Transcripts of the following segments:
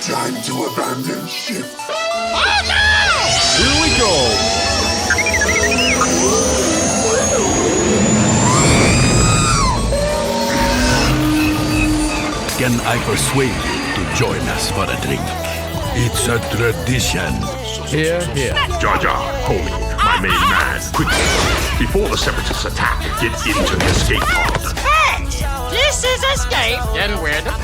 Time to abandon ship. Oh no! Here we go! Can I persuade you to join us for a drink? It's a tradition. Here, here. Jar Jar, homie, my main man, quickly, before the Separatists attack, get into the escape pod. Hey! This is escape, then we're the pod.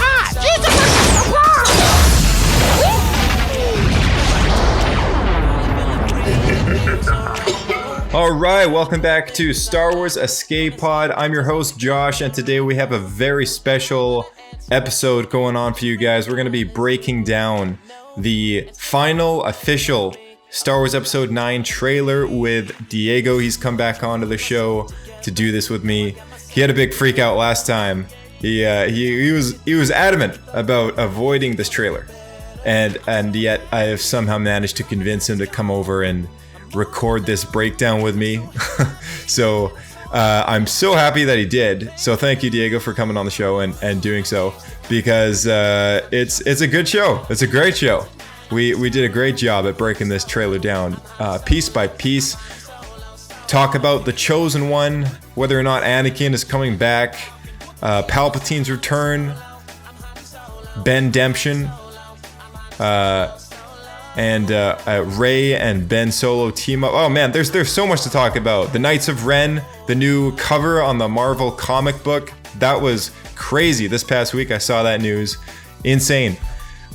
All right, welcome back to Star Wars Escape Pod. I'm your host, Josh, and today we have a very special episode going on for you guys. We're going to be breaking down the final official Star Wars Episode 9 trailer with Diego. He's come back onto the show to do this with me. He had a big freak out last time. He was adamant about avoiding this trailer, and yet I have somehow managed to convince him to come over and record this breakdown with me. So I'm so happy that he did. So thank you, Diego, for coming on the show and doing so, because it's a good show. It's a great show. We did a great job at breaking this trailer down piece by piece. Talk about the Chosen One, whether or not Anakin is coming back, Palpatine's return, Ben-demption, and Rey and Ben Solo team up. Oh man, there's so much to talk about. The Knights of Ren, the new cover on the Marvel comic book, that was crazy. This past week I saw that news. Insane.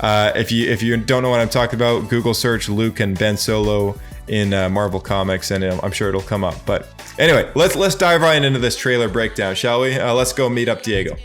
If you don't know what I'm talking about, Google search Luke and Ben Solo in Marvel Comics, and I'm sure it'll come up. But anyway, let's dive right into this trailer breakdown, shall we? Let's go meet up Diego.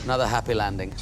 Another happy landing.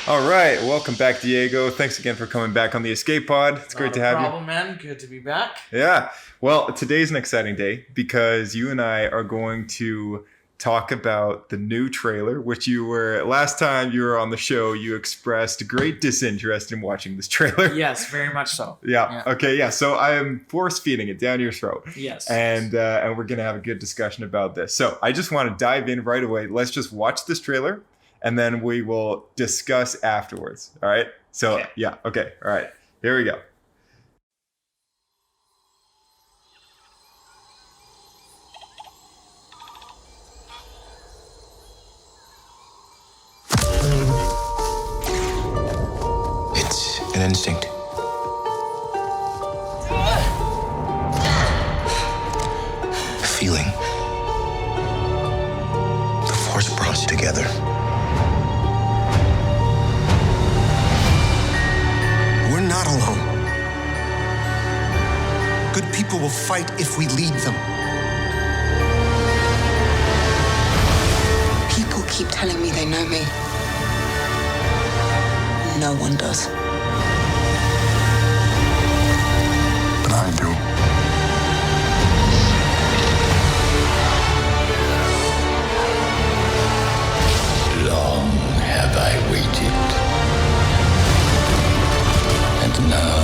All right, welcome back, Diego. Thanks again for coming back on the Escape Pod. It's great to have you. No problem, man. Good to be back. Yeah. Well, today's an exciting day because you and I are going to talk about the new trailer, which last time you were on the show, you expressed great disinterest in watching this trailer. Yes, very much so. Yeah. Okay. Yeah. So I am force feeding it down your throat. Yes. And we're gonna have a good discussion about this. So I just want to dive in right away. Let's just watch this trailer, and then we will discuss afterwards. All right. So okay. Yeah. Okay. All right. Here we go. It's an instinct. A feeling. The Force brought us together. We're not alone. Good people will fight if we lead them. People keep telling me they know me. No one does. But I do. Long have I waited. And now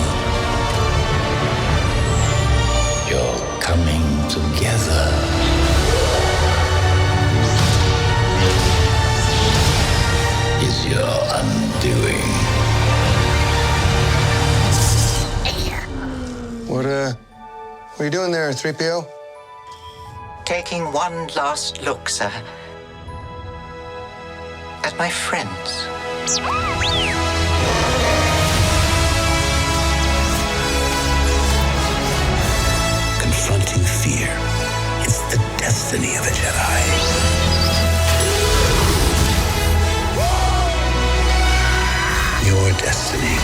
you're coming together. Is your undoing. What are you doing there, 3PO? Taking one last look, sir, at my friends. Confronting fear is the destiny of a Jedi. Your destiny.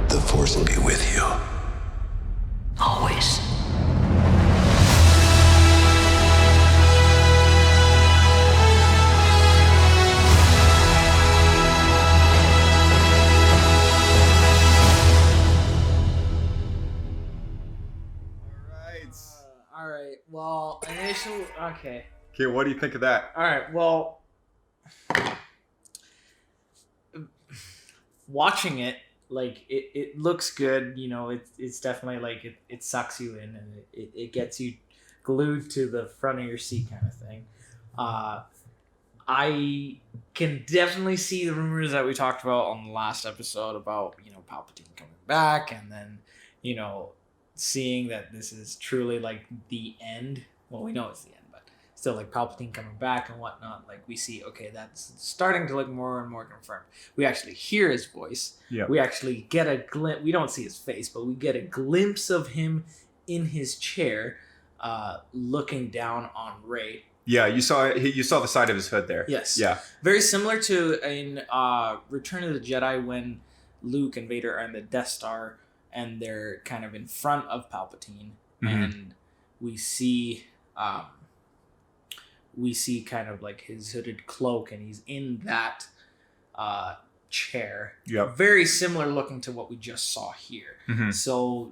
The Force will be with you. Always. right. All right. Well, initial. Okay. Okay, what do you think of that? All right. Well, watching it, like it looks good. You know, it's definitely like it sucks you in and it gets you glued to the front of your seat kind of thing. I can definitely see the rumors that we talked about on the last episode about, you know, Palpatine coming back and then, you know, seeing that this is truly like the end. Well, we know it's the end, but still like Palpatine coming back and whatnot. Like we see, okay, that's starting to look more and more confirmed. We actually hear his voice. Yeah. We actually get a glimpse. We don't see his face, but we get a glimpse of him in his chair, looking down on Rey. Yeah, you saw the side of his hood there. Yes. Yeah. Very similar to in Return of the Jedi when Luke and Vader are in the Death Star and they're kind of in front of Palpatine, and we see kind of like his hooded cloak and he's in that chair. Yep. Very similar looking to what we just saw here. So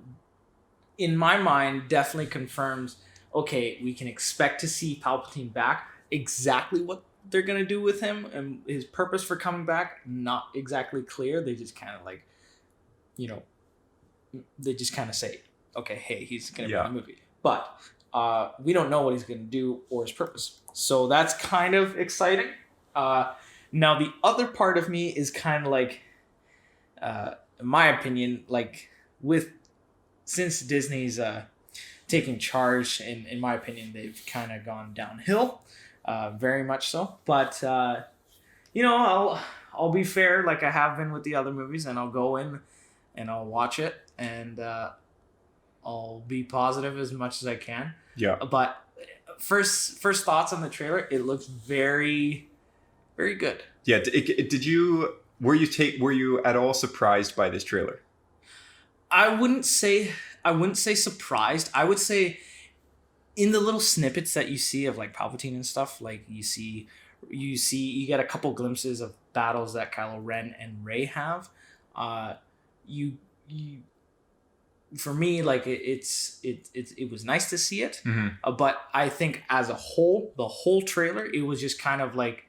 in my mind, definitely confirms, okay, we can expect to see Palpatine back. Exactly what they're going to do with him and his purpose for coming back, not exactly clear. They just kind of like, you know, they just kind of say, okay, hey, he's going to be in the movie. But we don't know what he's going to do or his purpose. So that's kind of exciting. Now, the other part of me is kind of like, in my opinion, like since Disney's taking charge, in my opinion, they've kind of gone downhill, very much so. But you know, I'll be fair, like I have been with the other movies, and I'll go in and I'll watch it, and I'll be positive as much as I can. Yeah. But first thoughts on the trailer, it looks very, very good. Yeah. Were you at all surprised by this trailer? I wouldn't say surprised. I would say in the little snippets that you see of like Palpatine and stuff, like you get a couple glimpses of battles that Kylo Ren and Rey have. You for me, like it was nice to see it, but I think as a whole, the whole trailer, it was just kind of like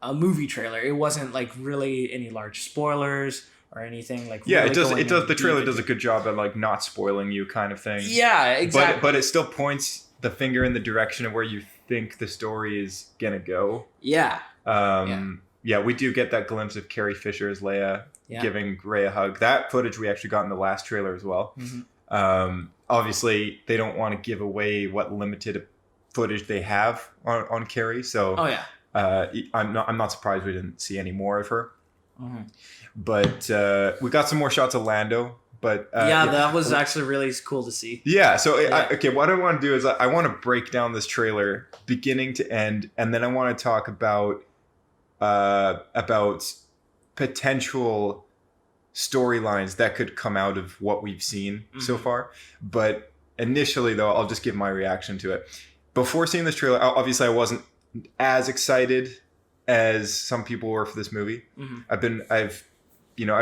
a movie trailer. It wasn't like really any large spoilers or anything like. Yeah, really it does. The trailer does a good job at like not spoiling you, kind of thing. Yeah, exactly. But it still points the finger in the direction of where you think the story is gonna go. Yeah. Yeah, we do get that glimpse of Carrie Fisher as Leia giving Rey a hug. That footage we actually got in the last trailer as well. Obviously, they don't want to give away what limited footage they have on Carrie, so I'm not surprised we didn't see any more of her. But we got some more shots of Lando. But that was actually really cool to see. Yeah. So what I want to do is I want to break down this trailer beginning to end, and then I want to talk about potential storylines that could come out of what we've seen so far. But initially, though, I'll just give my reaction to it. Before seeing this trailer, obviously, I wasn't as excited as some people were for this movie. I've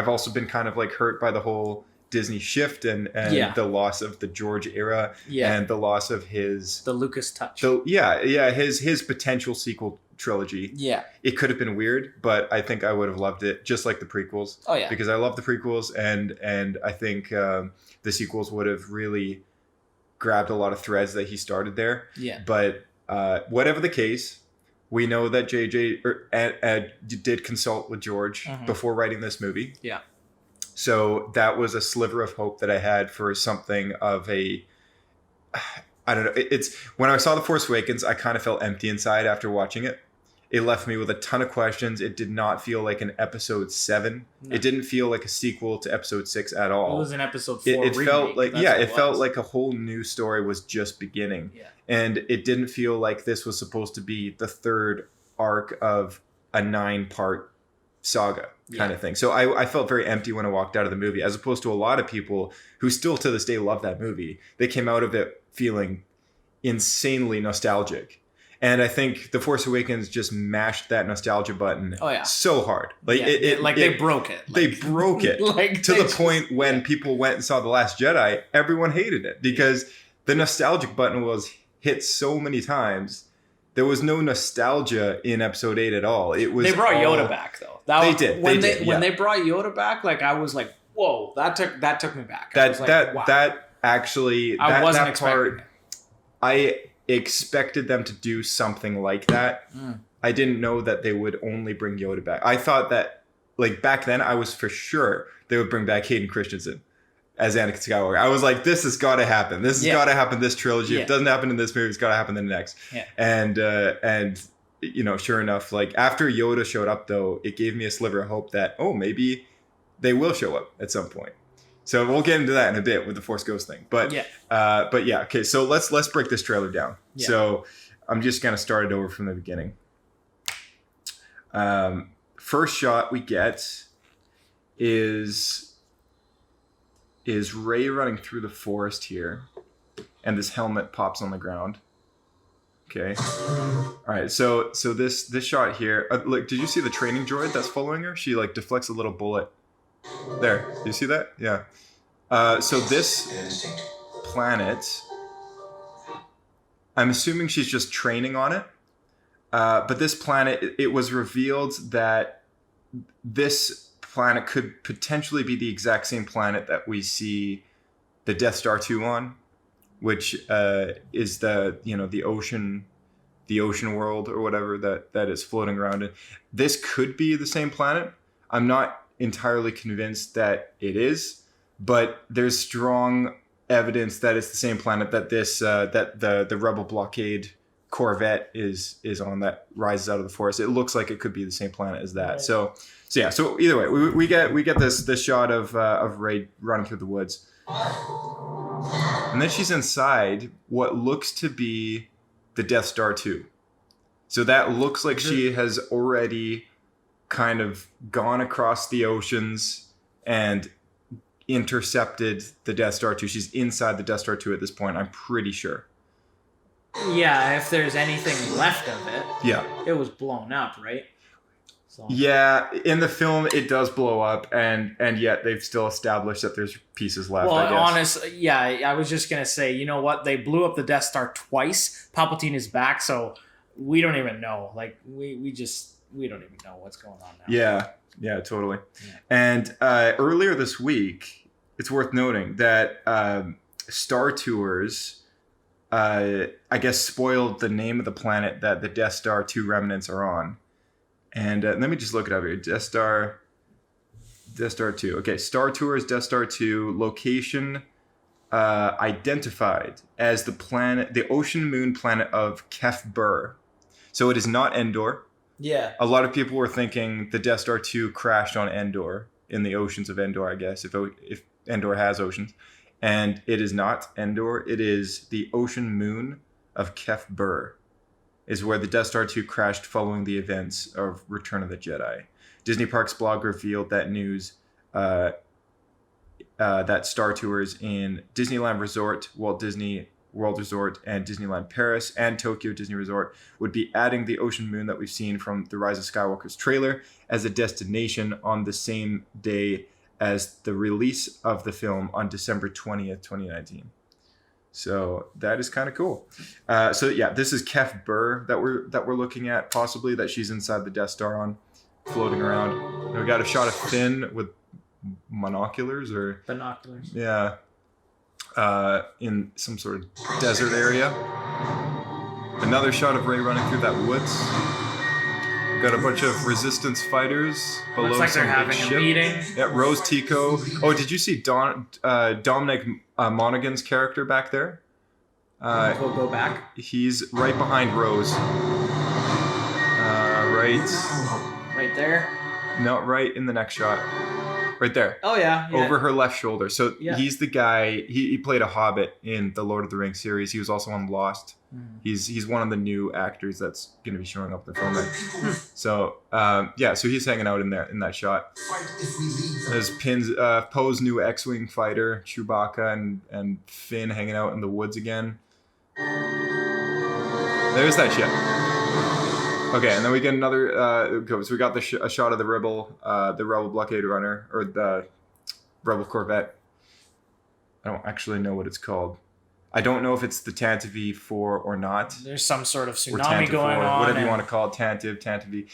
also been kind of like hurt by the whole Disney shift and the loss of the George era and the loss of the Lucas touch. So his potential sequel trilogy. Yeah. It could have been weird, but I think I would have loved it just like the prequels. Oh yeah. Because I love the prequels and I think the sequels would have really grabbed a lot of threads that he started there. Yeah. But whatever the case, we know that JJ did consult with George before writing this movie. Yeah. So that was a sliver of hope that I had for something of a, I don't know. It's when I saw The Force Awakens, I kind of felt empty inside after watching it. It left me with a ton of questions. It did not feel like an episode 7. No. It didn't feel like a sequel to episode 6 at all. It was an episode 4 It felt like, it felt like a whole new story was just beginning. Yeah. And it didn't feel like this was supposed to be the third arc of a 9-part saga kind of thing. So I felt very empty when I walked out of the movie, as opposed to a lot of people who still to this day love that movie. They came out of it feeling insanely nostalgic. And I think The Force Awakens just mashed that nostalgia button so hard. Like they broke it. They broke it like to the point when people went and saw The Last Jedi, everyone hated it because the nostalgic button was hit so many times. There was no nostalgia in Episode 8 at all. It was they brought Yoda back though. They did. When they brought Yoda back, like I was like, whoa, that took me back. I wasn't expecting it. I expected them to do something like that. I didn't know that they would only bring Yoda back. I thought that, like, back then, I was for sure they would bring back Hayden Christensen as Anakin Skywalker. I was like, this has got to happen. This has got to happen this trilogy. If it doesn't happen in this movie, it's got to happen in the next. Yeah. And you know, sure enough, like, after Yoda showed up, though, it gave me a sliver of hope that, oh, maybe they will show up at some point. So we'll get into that in a bit with the Force Ghost thing. But okay. So let's break this trailer down. Yeah. So I'm just gonna start it over from the beginning. First shot we get is Rey running through the forest here, and this helmet pops on the ground. Okay. All right. So this shot here. Look, did you see the training droid that's following her? She like deflects a little bullet. There. Do you see that? Yeah. So this planet, I'm assuming she's just training on it. But this planet, it was revealed that this planet could potentially be the exact same planet that we see the Death Star 2 on, which is the ocean world or whatever that is floating around it. This could be the same planet. I'm not entirely convinced that it is, but there's strong evidence that it's the same planet that this that the Rebel blockade Corvette is on that rises out of the forest. It looks like it could be the same planet as that. So either way, we get this shot of Rey running through the woods, and then she's inside what looks to be the Death Star 2. So that looks like she has already kind of gone across the oceans and intercepted the Death Star 2. She's inside the Death Star 2 at this point, I'm pretty sure. Yeah, if there's anything left of it. Yeah. It was blown up, right? So. Yeah, in the film it does blow up, and yet they've still established that there's pieces left, well, I guess. I was just going to say, you know what? They blew up the Death Star twice. Palpatine is back, so we don't even know. Like, we don't even know what's going on now. Yeah, totally. Yeah. And earlier this week, it's worth noting that Star Tours, I guess, spoiled the name of the planet that the Death Star 2 remnants are on. And let me just look it up here. Death Star 2. Okay, Star Tours, Death Star 2, location identified as the ocean moon planet of Kef Bir. So it is not Endor. Yeah. A lot of people were thinking the Death Star 2 crashed on Endor, in the oceans of Endor, I guess, if Endor has oceans. And it is not Endor. It is the ocean moon of Kef Bir, is where the Death Star 2 crashed following the events of Return of the Jedi. Disney Parks blog revealed that news, that Star Tours in Disneyland Resort, Walt Disney World Resort, and Disneyland Paris and Tokyo Disney Resort would be adding the ocean moon that we've seen from the Rise of Skywalker's trailer as a destination on the same day as the release of the film on December 20th, 2019. So that is kind of cool. This is Kef Bir that we're looking at, possibly, that she's inside the Death Star on, floating around. And we got a shot of Finn with binoculars. Yeah. In some sort of desert area. Another shot of Rey running through that woods. Got a bunch of Resistance fighters below. Looks like they're having a meeting. Yeah, Rose Tico. Oh, did you see Dominic Monaghan's character back there? We'll go back. He's right behind Rose. Right there? No, right in the next shot. Right there. Oh, yeah. Over her left shoulder. So he's the guy, he played a Hobbit in the Lord of the Rings series. He was also on Lost. He's one of the new actors that's going to be showing up in the film. So, so he's hanging out in that shot. There's Poe's new X-Wing fighter, Chewbacca, and Finn hanging out in the woods again. There's that ship. Okay, and then we get another. So we got a shot of the rebel blockade runner, or the rebel corvette. I don't actually know what it's called. I don't know if it's the Tantive 4 or not. There's some sort of Or tsunami Tantive going 4, on. whatever you want to call it, Tantive.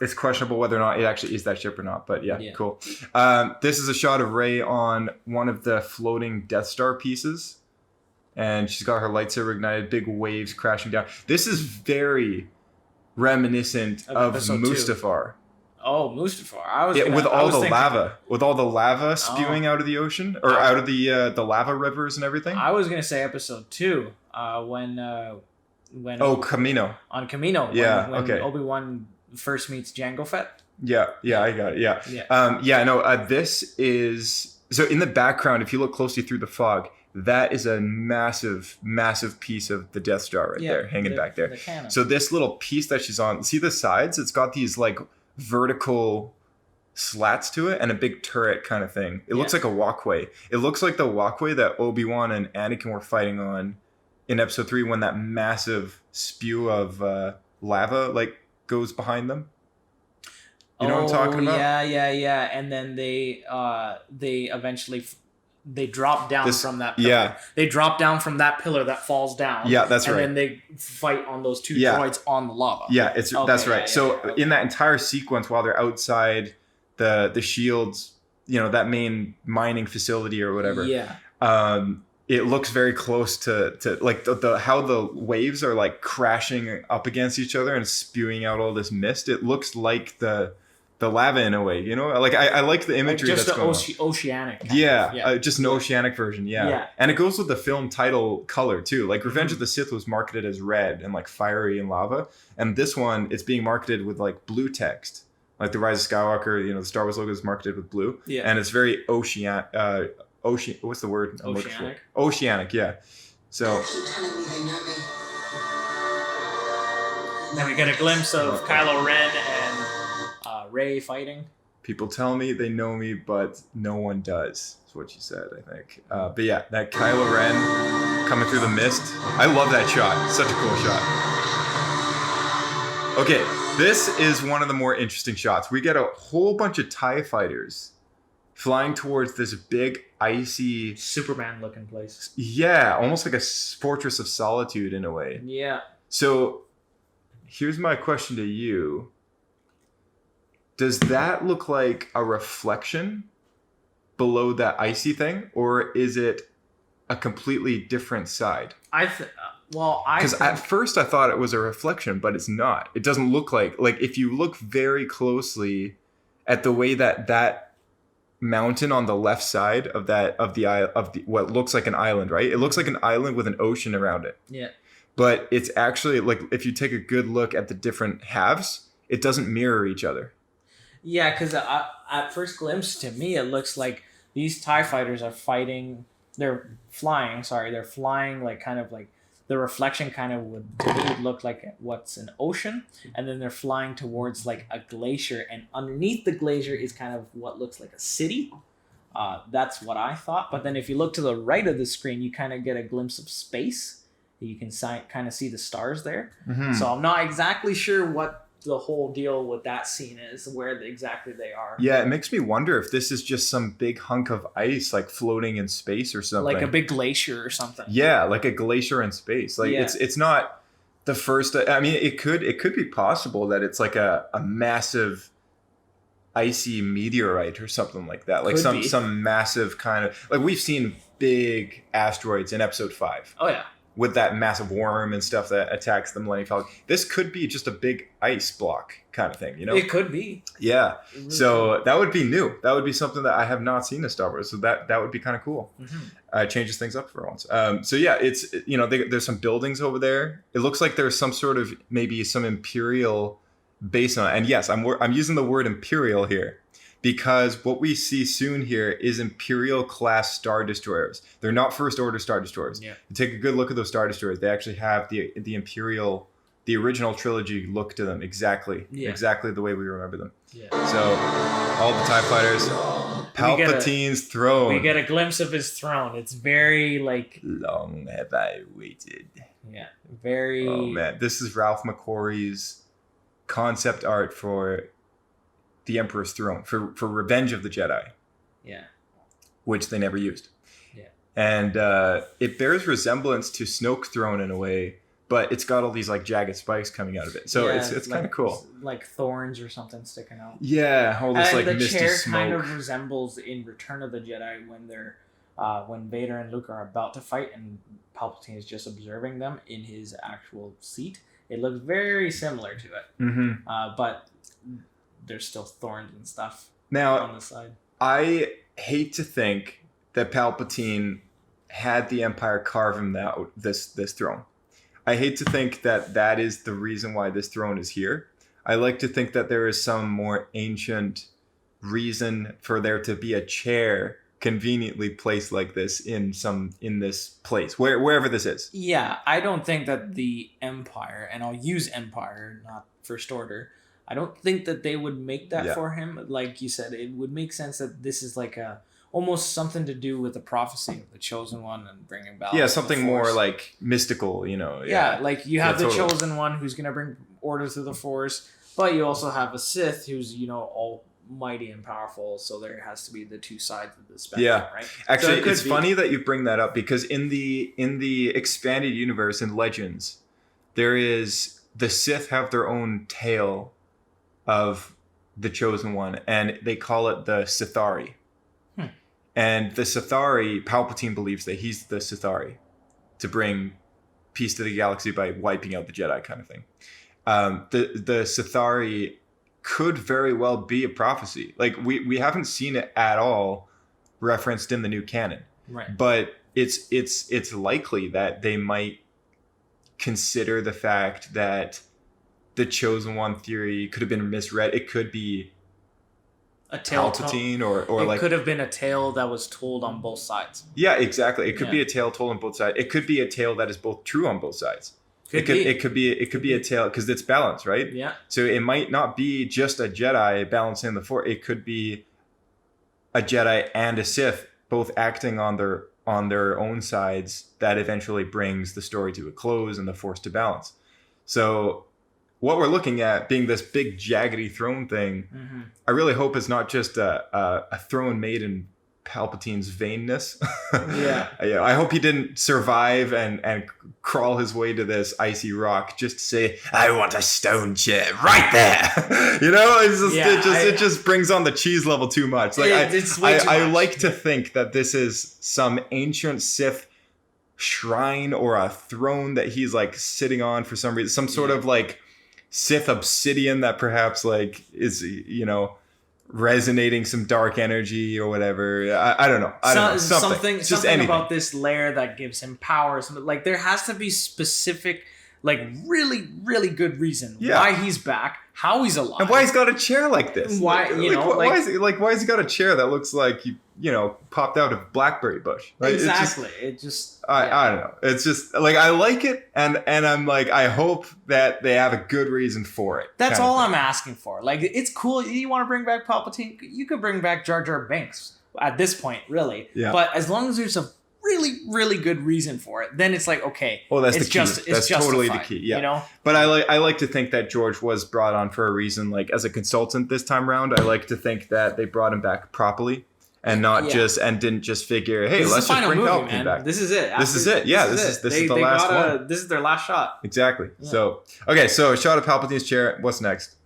It's questionable whether or not it actually is that ship or not. But yeah. Cool. This is a shot of Rey on one of the floating Death Star pieces. And she's got her lightsaber ignited, big waves crashing down. This is very reminiscent of Mustafar. Oh, Mustafar! With all the lava spewing out of the ocean or out of the lava rivers and everything. I was gonna say episode 2, when Camino. On Camino. When Obi-Wan first meets Jango Fett. Yeah, I got it. This is so in the background. If you look closely through the fog, that is a massive piece of the Death Star there, hanging back there. The so this little piece that she's on, see the sides? It's got these like vertical slats to it and a big turret kind of thing. It looks like a walkway. It looks like the walkway that Obi-Wan and Anakin were fighting on in episode 3 when that massive spew of lava like goes behind them. You know what I'm talking about? Yeah. And then they eventually they drop down from that pillar. Yeah. They drop down from that pillar that falls down. Yeah, that's right. And then they fight on those two droids on the lava. Yeah, that's right. In that entire sequence while they're outside the shields, that main mining facility or whatever. Yeah. It looks very close to like the how the waves are like crashing up against each other and spewing out all this mist. It looks like the lava in a way, like I like the imagery just that's going on. Oceanic. Just an oceanic version. Yeah. And it goes with the film title color too. Like Revenge of the Sith was marketed as red and like fiery and lava. And this one, it's being marketed with like blue text. Like the Rise of Skywalker, the Star Wars logo is marketed with blue. Yeah. And it's very what's the word? Oceanic. Oceanic, yeah. So. Keep telling me they know me. Then we get a glimpse of Kylo Ren and Rey fighting. People tell me they know me, but no one does. That's what she said, I think. But yeah, that Kylo Ren coming through the mist. I love that shot. Such a cool shot. Okay, this is one of the more interesting shots. We get a whole bunch of TIE fighters flying towards this big, icy... Superman-looking place. Yeah, almost like a Fortress of Solitude in a way. Yeah. So, here's my question to you. Does that look like a reflection below that icy thing, or is it a completely different side? Because at first I thought it was a reflection, but it's not. It doesn't look like if you look very closely at the way that mountain on the left side of what looks like an island, right? It looks like an island with an ocean around it. Yeah. But it's actually like if you take a good look at the different halves, it doesn't mirror each other. Yeah, because at first glimpse, to me, it looks like these TIE fighters are fighting. They're flying like kind of like the reflection kind of would look like what's an ocean. And then they're flying towards like a glacier. And underneath the glacier is kind of what looks like a city. That's what I thought. But then if you look to the right of the screen, you kind of get a glimpse of space. You can kind of see the stars there. Mm-hmm. So I'm not exactly sure what the whole deal with that scene is, where exactly they are. Yeah, it makes me wonder if this is just some big hunk of ice like floating in space or something. Like a big glacier or something. Yeah, like a glacier in space. Like it's not the first. I mean, it could be possible that it's like a massive icy meteorite or something like that. Like some massive kind of, like we've seen big asteroids in episode 5. Oh yeah. With that massive worm and stuff that attacks the Millennium Falcon. This could be just a big ice block kind of thing, It could be. Yeah. So that would be new. That would be something that I have not seen in Star Wars. So that would be kind of cool. Mm-hmm. Changes things up for once. So yeah, it's, there's some buildings over there. It looks like there's some sort of, maybe some Imperial base on it. And yes, I'm using the word Imperial here, because what we see soon here is Imperial class Star Destroyers. They're not First Order Star Destroyers. Yeah. You take a good look at those Star Destroyers. They actually have the Imperial, the original trilogy look to them exactly the way we remember them. Yeah. So all the TIE fighters. Palpatine's throne. We get a glimpse of his throne. It's very like Long have I waited. yeah, very. Oh man, this is Ralph McQuarrie's concept art for the Emperor's Throne, for Revenge of the Jedi, Yeah, which they never used. Yeah. And it bears resemblance to Snoke's throne in a way, but it's got all these like jagged spikes coming out of it. So Yeah, it's kind of cool. like thorns or something sticking out. Yeah, all this And like the misty chair smoke. kind of resembles in Return of the Jedi when they're when Vader and Luke are about to fight and Palpatine is just observing them in his actual seat. It looks very similar to it, Mm-hmm. but there's still thorns and stuff Now, on the side. I hate to think that Palpatine had the Empire carve him out this throne. I hate to think that that is the reason why this throne is here. I like to think that there is some more ancient reason for there to be a chair conveniently placed like this in this place, wherever this is. Yeah, I don't think that the Empire, and I'll use Empire, not First Order, I don't think that they would make that Yeah. for him. Like you said, it would make sense that this is like almost something to do with the prophecy of the Chosen One and bringing balance. Yeah, to the something more Force. like mystical, you know. Yeah, like you have Yeah, the totally. Chosen One who's going to bring order to the Force, but you also have a Sith who's, almighty and powerful, so there has to be the two sides of the spectrum, Yeah. right? Actually, So it could it's be- funny that you bring that up because in the expanded universe in Legends, there is the Sith have their own tale of the Chosen One, and they call it the Sithari. And the Sithari, Palpatine believes that he's the Sithari to bring peace to the galaxy by wiping out the Jedi, kind of thing. The Sithari could very well be a prophecy. Like we haven't seen it at all referenced in the new canon, Right. but it's likely that they might consider the fact that the Chosen One theory could have been misread. It could be A tale Palpatine or it like could have been a tale that was told on both sides. yeah, exactly. It could be Yeah. a tale told on both sides. It could be a tale that is both true on both sides. Could It could be a tale because it's balanced, right? Yeah. So it might not be just a Jedi balancing the Force. It could be a Jedi and a Sith both acting on their own sides that eventually brings the story to a close and the Force to balance. So what we're looking at being this big jaggedy throne thing, Mm-hmm. I really hope is not just a throne made in Palpatine's vainness. Yeah. Yeah. I hope he didn't survive and crawl his way to this icy rock just to say, "I want a stone chair right there." It's just, Yeah, it just brings on the cheese level too much. Like It's way too I much. like to think that this is some ancient Sith shrine or a throne that he's like sitting on for some reason, some sort of like Sith obsidian that perhaps like is resonating some dark energy or whatever. I don't know. I don't know. Something. Just something anything. about this lair that gives him power. Something like there has to be specific, like really, really good reason Yeah. why he's back, how he's alive, And why he's got a chair like this? Why, why is he got a chair that looks like you popped out of blackberry bush? Like, it's just- exactly. I don't know. It's just like I like it, and I'm like I hope that they have a good reason for it. That's kind of all thing. I'm asking for. Like, it's cool. You want to bring back Palpatine? You could bring back Jar Jar Binks at this point, really. Yeah. But as long as there's a really, really good reason for it, then it's like, okay. Well, that's it's the key. just, it's That's totally the justified, key. Yeah. You know? But I like to think that George was brought on for a reason. Like as a consultant this time around, I like to think that they brought him back properly and not Yeah. didn't just figure, hey, This is let's the just final bring movie, Palpatine man. back. This is it. This is it. Yeah, this is the last one. This is their last shot. Exactly. So okay, so shot of Palpatine's chair. What's next?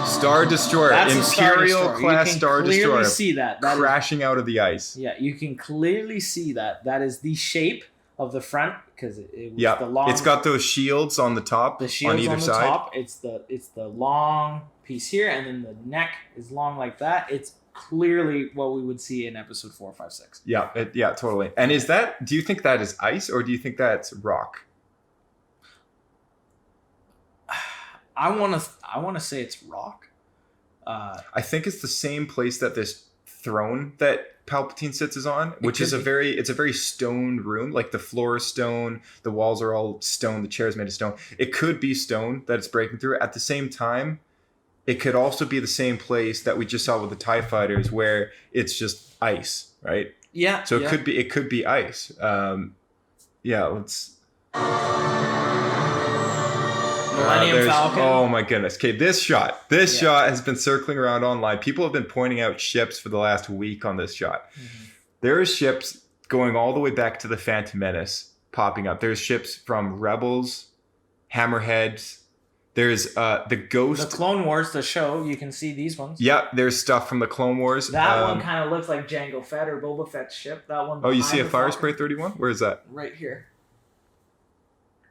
Star Destroyer, That's a Star Imperial Destroyer. class You can Star clearly Destroyer, see that. That is- crashing out of the ice. yeah, you can clearly see that. That is the shape of the front because it was Yeah, the long. it's got those shields on the top, the shields on either the side. top. It's the long piece here, and then the neck is long like that. It's clearly what we would see in episode 4, 5, 6. Yeah, yeah, totally. And do you think that is ice or do you think that's rock? I want to say it's rock. I think it's the same place that this throne that Palpatine sits is on, which is could be. it's a very stone room. Like the floor is stone, the walls are all stone, the chair is made of stone. It could be stone that it's breaking through. At the same time, it could also be the same place that we just saw with the TIE fighters, where it's just ice, right? Yeah. So it could be ice. Let's. Millennium Falcon. Oh my goodness. Okay, this shot has been circling around online. People have been pointing out ships for the last week on this shot. Mm-hmm. There are ships going all the way back to the Phantom Menace popping up. There's ships from Rebels, Hammerheads. There's the Ghost. The Clone Wars, the show. You can see these ones. Yep, there's stuff from the Clone Wars. That one kind of looks like Jango Fett or Boba Fett's ship. That one. Oh, you see a Fire Spray 31? Where is that? Right here.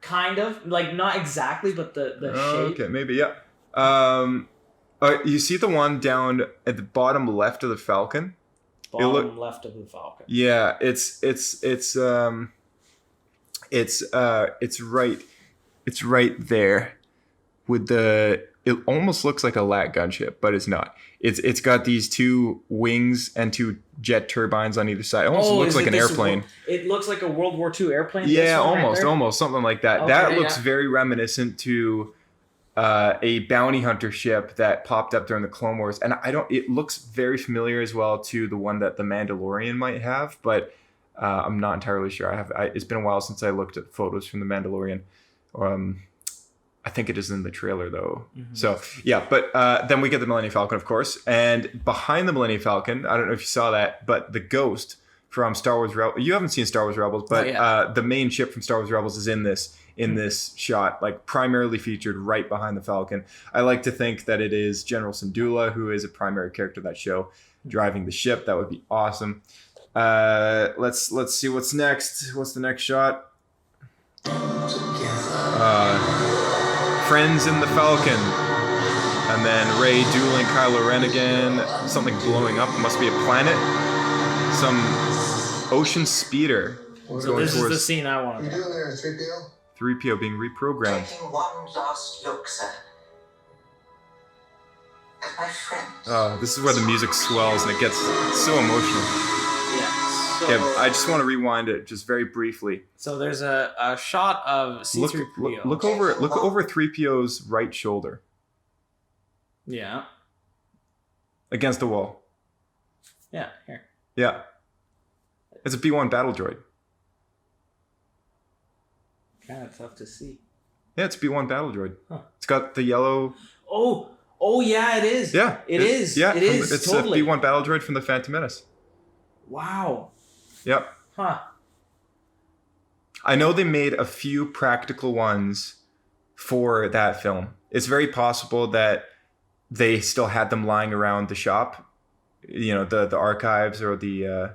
Kind of, like not exactly, but the shape. Okay, maybe, yeah. You see the one down at the bottom left of the Falcon? Left of the Falcon. Yeah, it's right there with it almost looks like a lat gunship, but it's not. It's got these two wings and two jet turbines on either side. It almost looks like an airplane. It looks like a World War II airplane. Yeah, almost something like that. Okay, that looks very reminiscent to a bounty hunter ship that popped up during the Clone Wars, and it looks very familiar as well to the one that the Mandalorian might have, but I'm not entirely sure. It's been a while since I looked at photos from the Mandalorian. I think it is in the trailer though. Mm-hmm. So yeah, but then we get the Millennium Falcon, of course, and behind the Millennium Falcon, I don't know if you saw that, but the Ghost from Star Wars Rebels. You haven't seen Star Wars Rebels, but the main ship from Star Wars Rebels is in this shot, like primarily featured right behind the Falcon. I like to think that it is General Syndulla, who is a primary character of that show, driving the ship. That would be awesome. Let's see what's next. What's the next shot? Friends in the Falcon, and then Rey dueling Kylo Ren again. Something blowing up. It must be a planet. Some ocean speeder. So this is the scene I want to What are you doing there, 3PO? 3PO being reprogrammed. Taking one last look, sir. At my friends. This is where the music swells and it gets so emotional. So, I just want to rewind it just very briefly. So there's a shot of C-3PO. Look over 3PO's right shoulder. Yeah. Against the wall. Yeah, here. Yeah. It's a B-1 battle droid. Kind of tough to see. Yeah, it's a B-1 battle droid. Huh. It's got the yellow... Oh yeah, it is. Yeah. It is. Yeah, it is. It's totally. a B-1 battle droid from the Phantom Menace. Wow. Yep. Huh. I know they made a few practical ones for that film. It's very possible that they still had them lying around the shop, the archives or the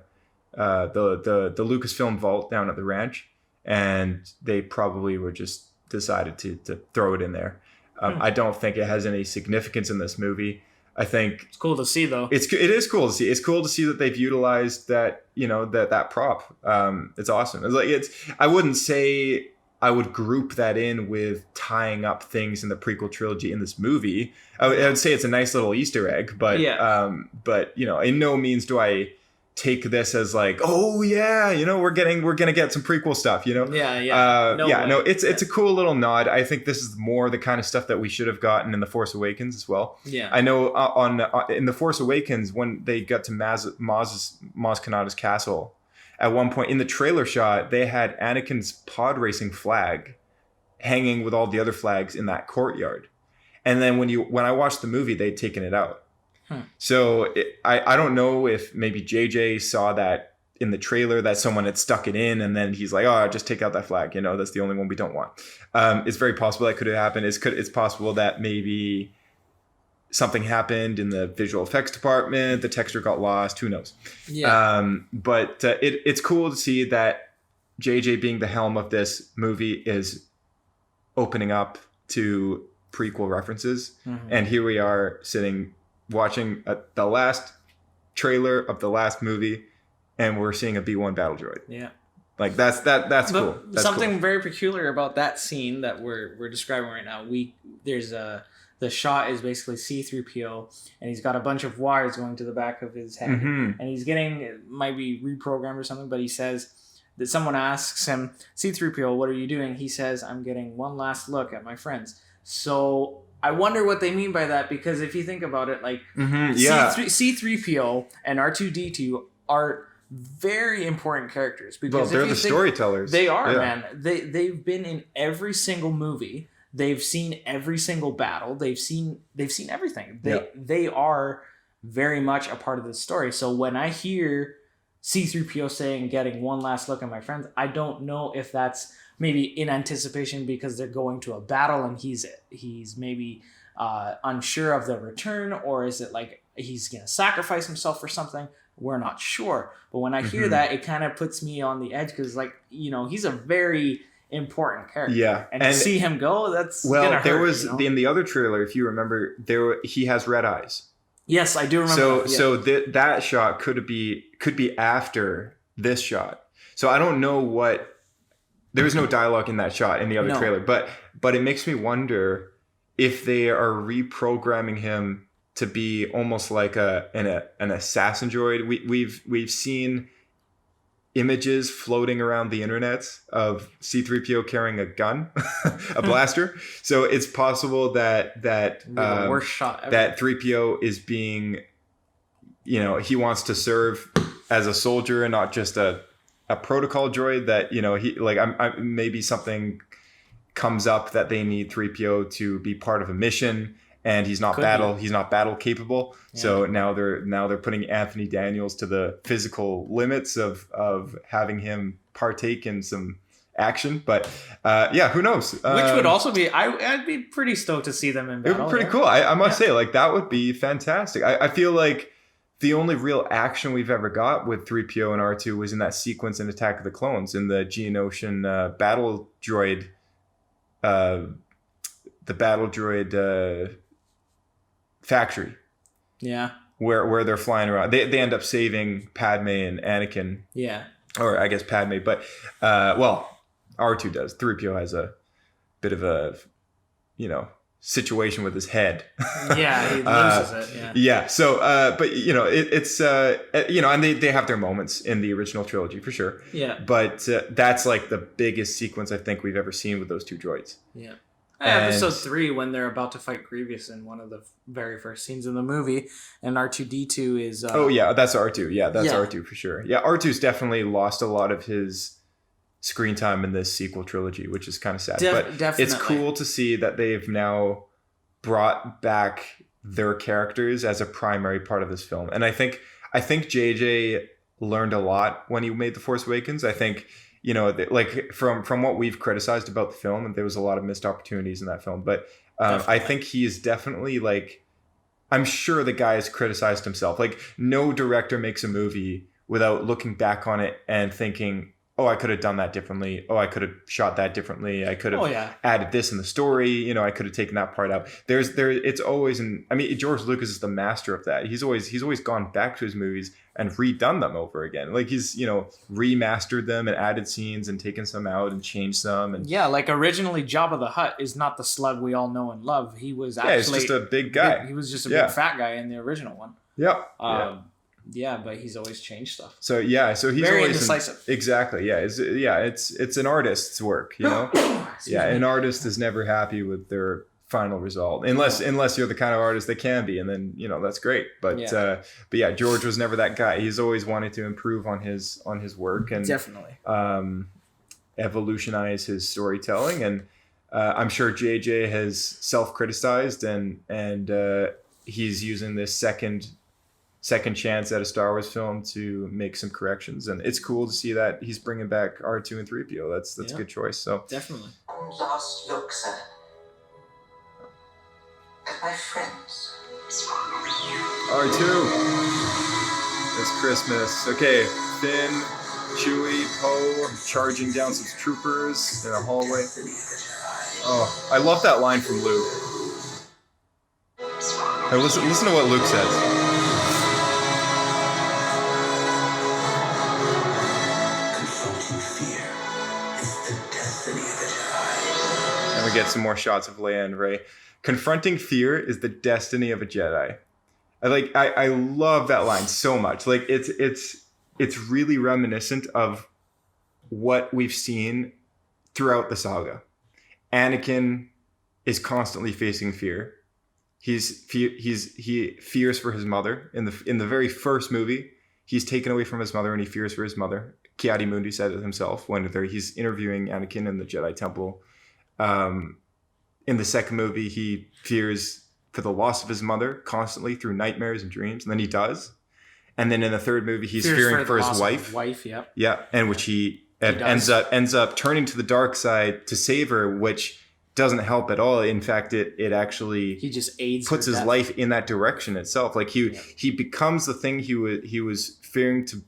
Lucasfilm vault down at the ranch, and they probably were just decided to throw it in there. I don't think it has any significance in this movie. I think it's cool to see, though. It is cool to see. It's cool to see that they've utilized that, that prop. It's awesome. I wouldn't say I would group that in with tying up things in the prequel trilogy in this movie. I would say it's a nice little Easter egg, but in no means do I take this as like, oh yeah, we're gonna get some prequel stuff, It's a cool little nod. I think this is more the kind of stuff that we should have gotten in The Force Awakens as well. Yeah, I know in The Force Awakens, when they got to Maz Kanata's castle, at one point in the trailer shot, they had Anakin's pod racing flag hanging with all the other flags in that courtyard, and then when I watched the movie, they'd taken it out. So I don't know if maybe JJ saw that in the trailer that someone had stuck it in, and then he's like, oh, just take out that flag. That's the only one we don't want. It's very possible that could have happened. It's possible that maybe something happened in the visual effects department. The texture got lost. Who knows? Yeah. But it's cool to see that JJ being the helm of this movie is opening up to prequel references. Mm-hmm. And here we are sitting watching the last trailer of the last movie, and we're seeing a B-1 battle droid. Yeah, like that's cool. That's something cool. very peculiar about that scene that we're describing right now. The shot is basically C-3PO, and he's got a bunch of wires going to the back of his head, and he's it might be reprogrammed or something. But he says that someone asks him, C-3PO, what are you doing? He says, I'm getting one last look at my friends. So I wonder what they mean by that, because if you think about it, like yeah. C3PO and R2D2 are very important characters, because Well, if they're you the think- storytellers. They are, Yeah. man. They've been in every single movie. They've seen every single battle. They've seen everything. They are very much a part of the story. So when I hear C3PO saying getting one last look at my friends, I don't know if that's maybe in anticipation because they're going to a battle and he's maybe unsure of the return, or is it like he's gonna sacrifice himself for something? We're not sure. But when I hear that, it kind of puts me on the edge, because like, you know, he's a very important character. Yeah. And to see him go, that's well, gonna there hurt, was you know? in the other trailer, if you remember, he has red eyes. Yes, I do remember. That shot could be after this shot. So I don't know what. There was no dialogue in that shot in the other trailer, but it makes me wonder if they are reprogramming him to be almost like an assassin droid. We've seen images floating around the internet of C-3PO carrying a gun, a blaster. So it's possible that the worst shot ever. that 3PO is being, you know, he wants to serve as a soldier and not just a protocol droid. That, you know, he like maybe something comes up that they need 3PO to be part of a mission, and he's not battle capable. Yeah. So now they're putting Anthony Daniels to the physical limits of having him partake in some action. But who knows? Which would also be, I'd be pretty stoked to see them in battle. It would be pretty cool. I must say, like, that would be fantastic. I feel like the only real action we've ever got with 3PO and R2 was in that sequence in Attack of the Clones, in the Geonosian battle droid, the battle droid factory. Yeah. Where they're flying around. They end up saving Padme and Anakin. Yeah. Or I guess Padme, but R2 does. 3PO has a bit of a, you know, situation with his head. Yeah, he loses it. Yeah. Yeah. So, but you know, it's you know, and they have their moments in the original trilogy for sure. Yeah. But that's like the biggest sequence I think we've ever seen with those two droids. Yeah. Episode 3, when they're about to fight Grievous in one of the very first scenes in the movie, and R2D2 is. Oh yeah, that's R2. Yeah, that's R2 for sure. Yeah, R2's definitely lost a lot of his screen time in this sequel trilogy, which is kind of sad. But definitely. It's cool to see that they've now brought back their characters as a primary part of this film. And I think JJ learned a lot when he made The Force Awakens. I think, you know, like from what we've criticized about the film, and there was a lot of missed opportunities in that film. But I think he is definitely, like, I'm sure the guy has criticized himself. Like, no director makes a movie without looking back on it and thinking, oh, I could have done that differently. Oh, I could have shot that differently. I could have added this in the story. You know, I could have taken that part out. It's always George Lucas is the master of that. He's always gone back to his movies and redone them over again. Like, he's, you know, remastered them and added scenes and taken some out and changed some. And yeah, like originally Jabba the Hutt is not the slug we all know and love. He was actually he's just a big guy. He was just a big fat guy in the original one. Yep. Yeah, but he's always changed stuff. So he's very always indecisive. Exactly. Yeah. It's an artist's work, you know. An artist is never happy with their final result, unless you're the kind of artist that can be, and then, you know, that's great. But George was never that guy. He's always wanted to improve on his work and definitely evolutionize his storytelling. And I'm sure JJ has self-criticized and he's using this second chance at a Star Wars film to make some corrections, and it's cool to see that he's bringing back R2 and 3PO. That's a good choice. So definitely. One last look, sir, at my friends. R2, it's Christmas. Okay, Finn, Chewie, Poe charging down some troopers in a hallway. Oh, I love that line from Luke. Hey, listen to what Luke says. And we get some more shots of Leia and Rey. Confronting fear is the destiny of a Jedi. I love that line so much. Like, it's really reminiscent of what we've seen throughout the saga. Anakin is constantly facing fear. He fears for his mother in the very first movie. He's taken away from his mother and he fears for his mother. Ki-Adi-Mundi said it himself when he's interviewing Anakin in the Jedi Temple. In the second movie, he fears for the loss of his mother constantly through nightmares and dreams, and then he does. And then in the third movie, he's fearing for his wife. Yep. Yeah, and which he ends up turning to the dark side to save her, which doesn't help at all. In fact, it actually he just puts his life in that direction itself. Like he becomes the thing he was fearing to.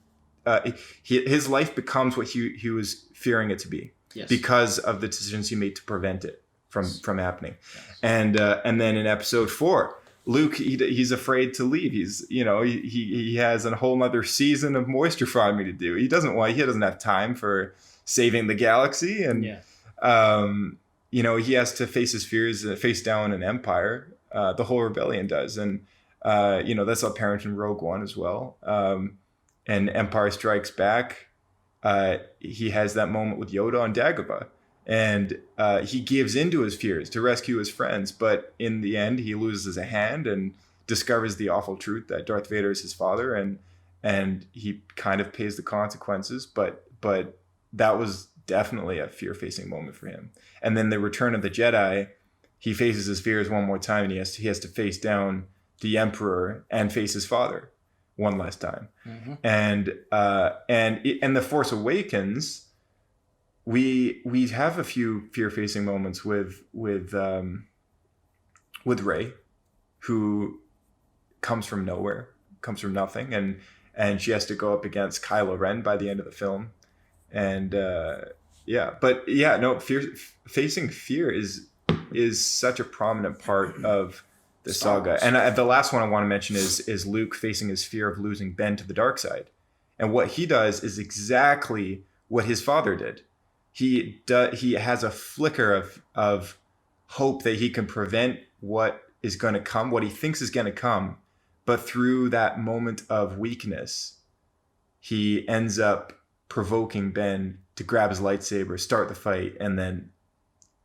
His life becomes what he was fearing it to be, because of the decisions he made to prevent it from happening. Yes. And then in episode 4, Luke he's afraid to leave. He has a whole nother season of moisture farming to do. He doesn't have time for saving the galaxy, and he has to face his fears, face down an empire. The whole rebellion does, and that's apparent in Rogue One as well. And Empire Strikes Back, he has that moment with Yoda on Dagobah, and he gives into his fears to rescue his friends, but in the end he loses a hand and discovers the awful truth that Darth Vader is his father, and he kind of pays the consequences, but that was definitely a fear-facing moment for him. And then the Return of the Jedi, he faces his fears one more time, and he has to face down the Emperor and face his father one last time. Mm-hmm. And the Force Awakens, we have a few fear-facing moments with Rey, who comes from nowhere, comes from nothing, and she has to go up against Kylo Ren by the end of the film. And facing fear is such a prominent part of the saga. And the last one I want to mention is Luke facing his fear of losing Ben to the dark side. And what he does is exactly what his father did. He has a flicker of hope that he can prevent what is going to come, what he thinks is going to come. But through that moment of weakness, he ends up provoking Ben to grab his lightsaber, start the fight, and then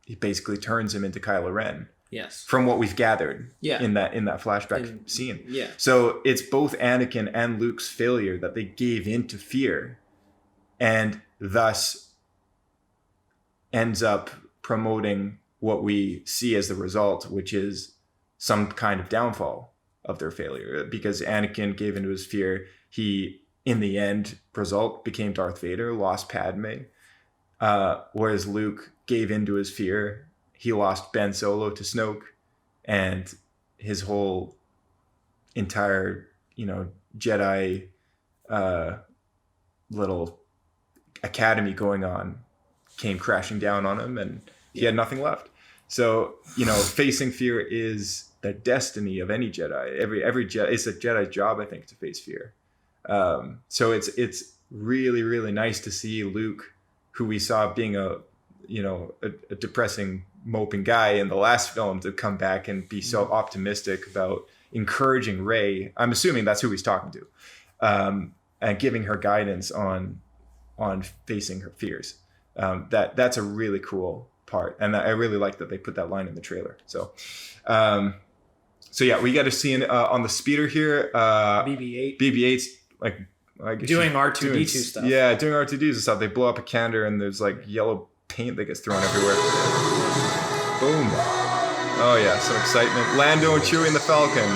he basically turns him into Kylo Ren. Yes. From what we've gathered in that flashback scene. Yeah. So it's both Anakin and Luke's failure that they gave into fear, and thus ends up promoting what we see as the result, which is some kind of downfall of their failure. Because Anakin gave into his fear, he, in the end result, became Darth Vader, lost Padme. Whereas Luke gave into his fear, he lost Ben Solo to Snoke, and his whole entire, Jedi little academy going on came crashing down on him, and he had nothing left. So, facing fear is the destiny of any Jedi. Every Jedi, it's a Jedi's job, I think, to face fear. So it's really, really nice to see Luke, who we saw being a depressing, moping guy in the last film, to come back and be so optimistic about encouraging Rey. I'm assuming that's who he's talking to, and giving her guidance on facing her fears. That's a really cool part, and I really like that they put that line in the trailer. So yeah, we got to see on the speeder here. BB-8's doing R2D2 stuff. Yeah, doing R2D2 stuff. They blow up a candor, and there's yellow paint that gets thrown everywhere. Boom. Oh yeah, some excitement. Lando and Chewie in the Falcon.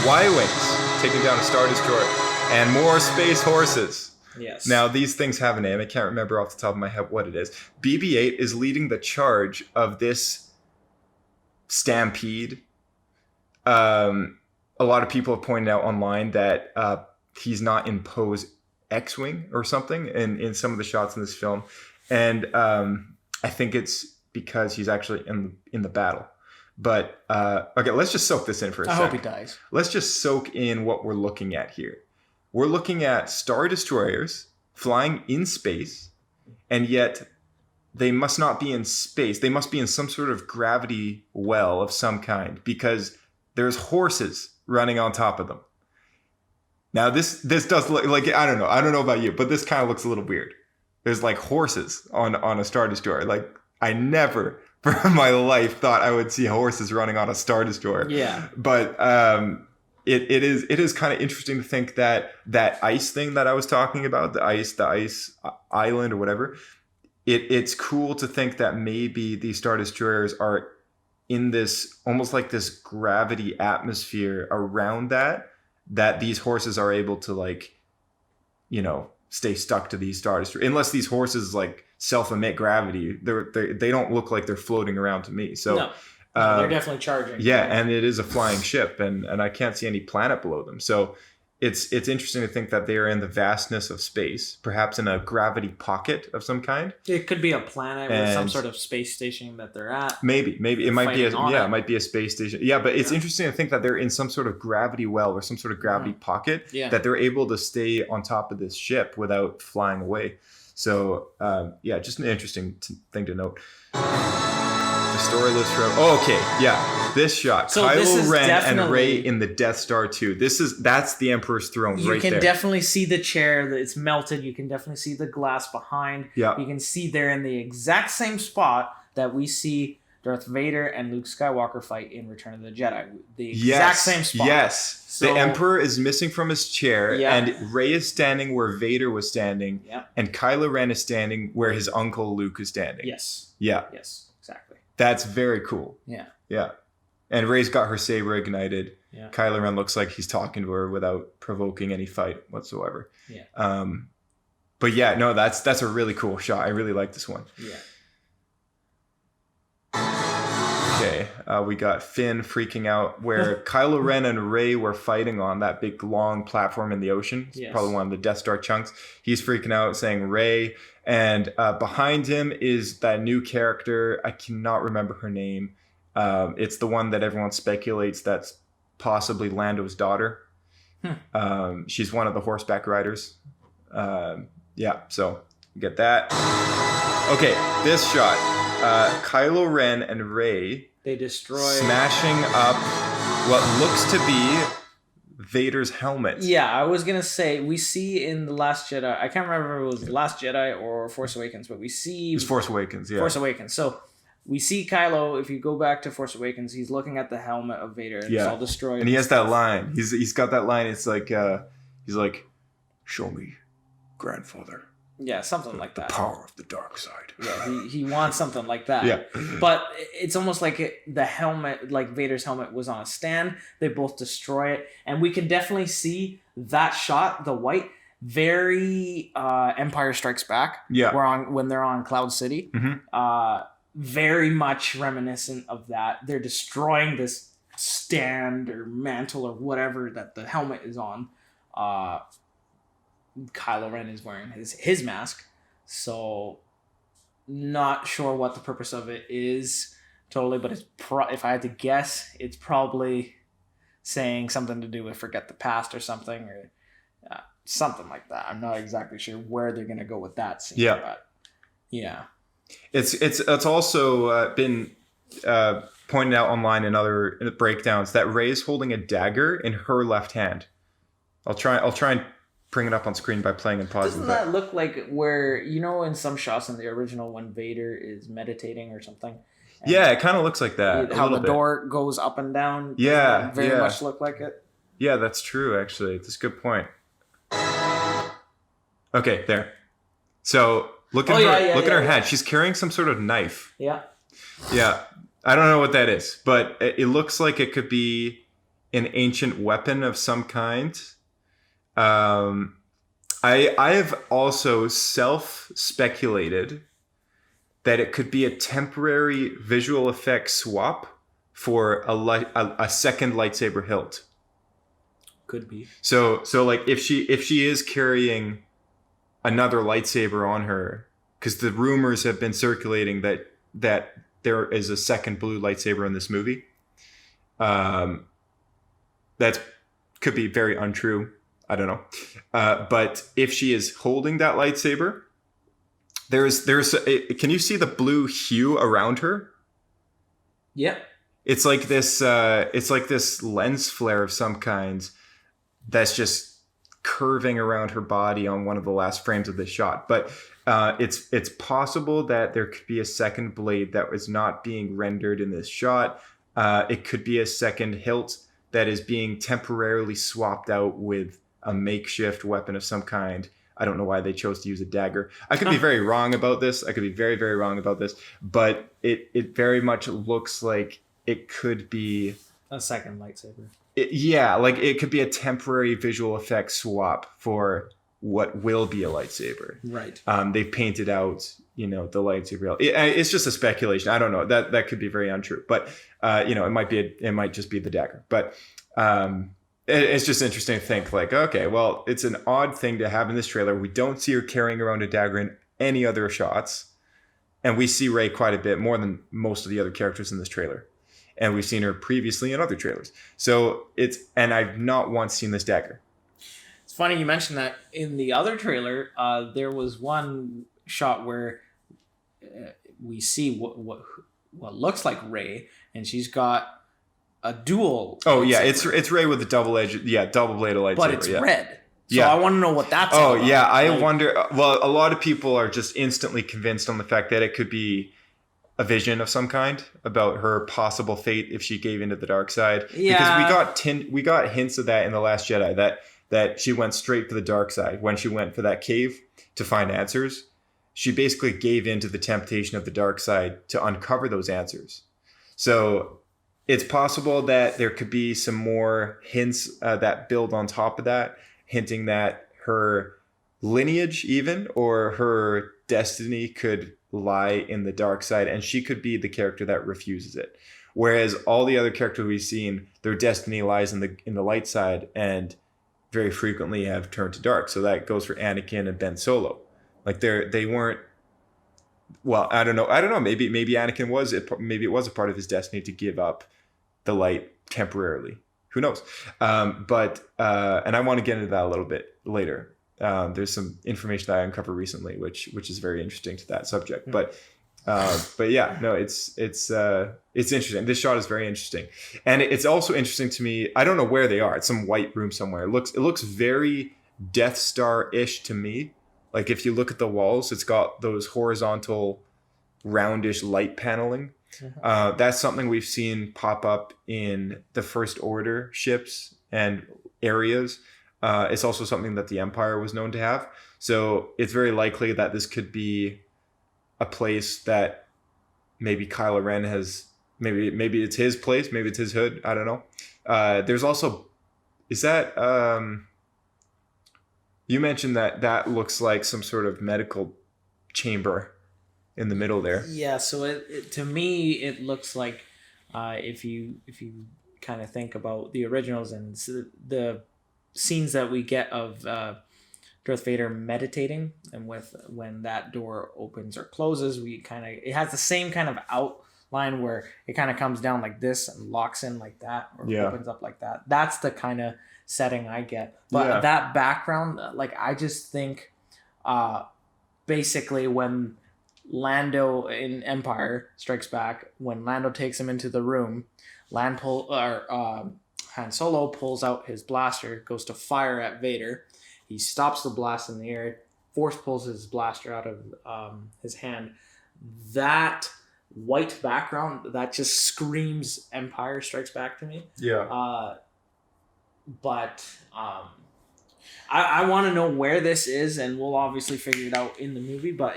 Y-Wings taking down a Star Destroyer. And more space horses. Yes. Now, these things have a name. I can't remember off the top of my head what it is. BB-8 is leading the charge of this stampede. A lot of people have pointed out online that he's not in Poe's X-Wing or something in some of the shots in this film. And I think it's because he's actually in the battle. But okay, let's just soak this in for a second. I hope he dies. Let's just soak in what we're looking at here. We're looking at Star Destroyers flying in space, and yet they must not be in space. They must be in some sort of gravity well of some kind, because there's horses running on top of them. Now, this does look like, I don't know about you, but this kind of looks a little weird. There's horses on a Star Destroyer. I never for my life thought I would see horses running on a Star Destroyer. Yeah. But it is kind of interesting to think that ice thing that I was talking about, the ice island or whatever, it's cool to think that maybe these Star Destroyers are in this almost like this gravity atmosphere around that these horses are able to, like, you know, stay stuck to these Star Destroyers. Unless these horses like self-emit gravity, they don't look like they're floating around to me. So No, they're definitely charging. yeah, and it is a flying ship, and I can't see any planet below them. So it's interesting to think that they are in the vastness of space, perhaps in a gravity pocket of some kind. It could be a planet with some And- sort of space station that they're at. Maybe it might be Fighting on it it. might be a space station. Yeah, but it's interesting to think that they're in some sort of gravity well or some sort of gravity pocket, Yeah. that they're able to stay on top of this ship without flying away. So yeah, just an interesting thing to note. The story lives forever. Oh, okay, yeah, this shot, So this Kylo is Ren and definitely- Rey in the Death Star 2. That's the Emperor's throne You right can there. definitely see the chair that it's melted. You can definitely see the glass behind. Yeah. You can see they're in the exact same spot that we see Darth Vader and Luke Skywalker fight in Return of the Jedi. The exact same spot. Yes. So- The Emperor is missing from his chair, Yeah. and Rey is standing where Vader was standing, Yeah. and Kylo Ren is standing where his uncle Luke is standing. Yes. Yeah, Yes. Exactly. that's very cool. Yeah. Yeah. And Rey's got her saber ignited. Yeah. Kylo Ren looks like he's talking to her without provoking any fight whatsoever. Yeah. But yeah, no, that's a really cool shot. I really like this one. Yeah. Okay, we got Finn freaking out where Kylo Ren and Rey were fighting on that big long platform in the ocean. It's Yes. probably one of the Death Star chunks. He's freaking out saying Rey, and behind him is that new character. I cannot remember her name. It's the one that everyone speculates that's possibly Lando's daughter. She's one of the horseback riders. Yeah, so you get that. Okay, this shot. Kylo Ren and Rey They destroy. smashing up what looks to be Vader's helmet. Yeah, I was gonna say we see in the Last Jedi. I can't remember if it was the Last Jedi or Force Awakens, but we see It's Force Awakens, yeah. Force Awakens. So we see Kylo. If you go back to Force Awakens, he's looking at the helmet of Vader, and it's Yeah. all destroyed. And he has that line. He's got that line. It's like he's like, "Show me, grandfather, Yeah, something like the that. power of the dark side." Yeah, he wants something like that. Yeah. But it's almost like the helmet, like Vader's helmet, was on a stand. They both destroy it, and we can definitely see that shot, the white, very Empire Strikes Back. Yeah. When they're on Cloud City. Very much reminiscent of that. They're destroying this stand or mantle or whatever that the helmet is on. Kylo Ren is wearing his mask, so not sure what the purpose of it is totally, but it's if I had to guess, it's probably saying something to do with forget the past or something, or something like that. I'm not exactly sure where they're gonna go with that scene. Yeah. But yeah. It's also been pointed out online in other breakdowns that Rey's holding a dagger in her left hand. I'll try and bring it up on screen by playing and pausing. Doesn't that look like where, in some shots in the original when Vader is meditating or something? And Yeah, it kind of looks like that. how a the little bit. door goes up and down. Doesn't Yeah, that very yeah. much look like it. Yeah, that's true, actually. That's a good point. Okay, there. So look at her yeah. head. She's carrying some sort of knife. Yeah. Yeah. I don't know what that is, but it looks like it could be an ancient weapon of some kind. I have also self-speculated that it could be a temporary visual effects swap for a second lightsaber hilt. Could be. So like if she is carrying another lightsaber on her, because the rumors have been circulating that there is a second blue lightsaber in this movie. That could be very untrue. I don't know. But if she is holding that lightsaber, can you see the blue hue around her? Yeah. It's like this lens flare of some kind that's just curving around her body on one of the last frames of this shot. But it's possible that there could be a second blade that was not being rendered in this shot. It could be a second hilt that is being temporarily swapped out with a makeshift weapon of some kind. I don't know why they chose to use a dagger. I could be very wrong about this. I could be very, very wrong about this. But it very much looks like it could be a second lightsaber. Like it could be a temporary visual effects swap for what will be a lightsaber. Right. They've painted out, the lightsaber. It's just a speculation. I don't know. That could be very untrue. But it might just be the dagger. But it's just interesting to think like, okay, well, it's an odd thing to have in this trailer. We don't see her carrying around a dagger in any other shots, and we see Rey quite a bit more than most of the other characters in this trailer. And we've seen her previously in other trailers. So and I've not once seen this dagger. It's funny you mentioned that. In the other trailer, there was one shot where we see what looks like Rey, and she's got a dual. Oh lightsaber. yeah, it's Rey with a double bladed lightsaber. But it's red. So I want to know what that's all about. Yeah, I wonder. Well, a lot of people are just instantly convinced on the fact that it could be a vision of some kind about her possible fate if she gave into the dark side. Yeah. Because we got hints of that in The Last Jedi, that she went straight for the dark side when she went for that cave to find answers. She basically gave in to the temptation of the dark side to uncover those answers. So it's possible that there could be some more hints that build on top of that, hinting that her lineage even or her destiny could lie in the dark side, and she could be the character that refuses it. Whereas all the other characters we've seen, their destiny lies in the light side and very frequently have turned to dark. So that goes for Anakin and Ben Solo. Like they weren't. Well, I don't know. Maybe Anakin was it. Maybe it was a part of his destiny to give up the light temporarily. Who knows? But I want to get into that a little bit later. There's some information that I uncovered recently, which is very interesting to that subject. But yeah, no, it's interesting. This shot is very interesting, and it's also interesting to me. I don't know where they are. It's some white room somewhere. It looks very Death Star-ish to me. Like if you look at the walls, it's got those horizontal, roundish light paneling. That's something we've seen pop up in the First Order ships and areas. It's also something that the Empire was known to have. So it's very likely that this could be a place that maybe Kylo Ren has, maybe it's his place, maybe it's his hood. I don't know. There's also, is that, you mentioned that looks like some sort of medical chamber in the middle there. Yeah, so it to me it looks like if you kind of think about the originals and the scenes that we get of Darth Vader meditating, and when that door opens or closes, it has the same kind of outline where it kind of comes down like this and locks in like that, or opens up like that. That's the kind of setting I get. But that background, like I just think basically when Lando in Empire Strikes Back, when Lando takes him into the room, Han Solo pulls out his blaster, goes to fire at Vader. He stops the blast in the air, force pulls his blaster out of his hand. That white background, that just screams Empire Strikes Back to me. Yeah. But I want to know where this is, and we'll obviously figure it out in the movie. But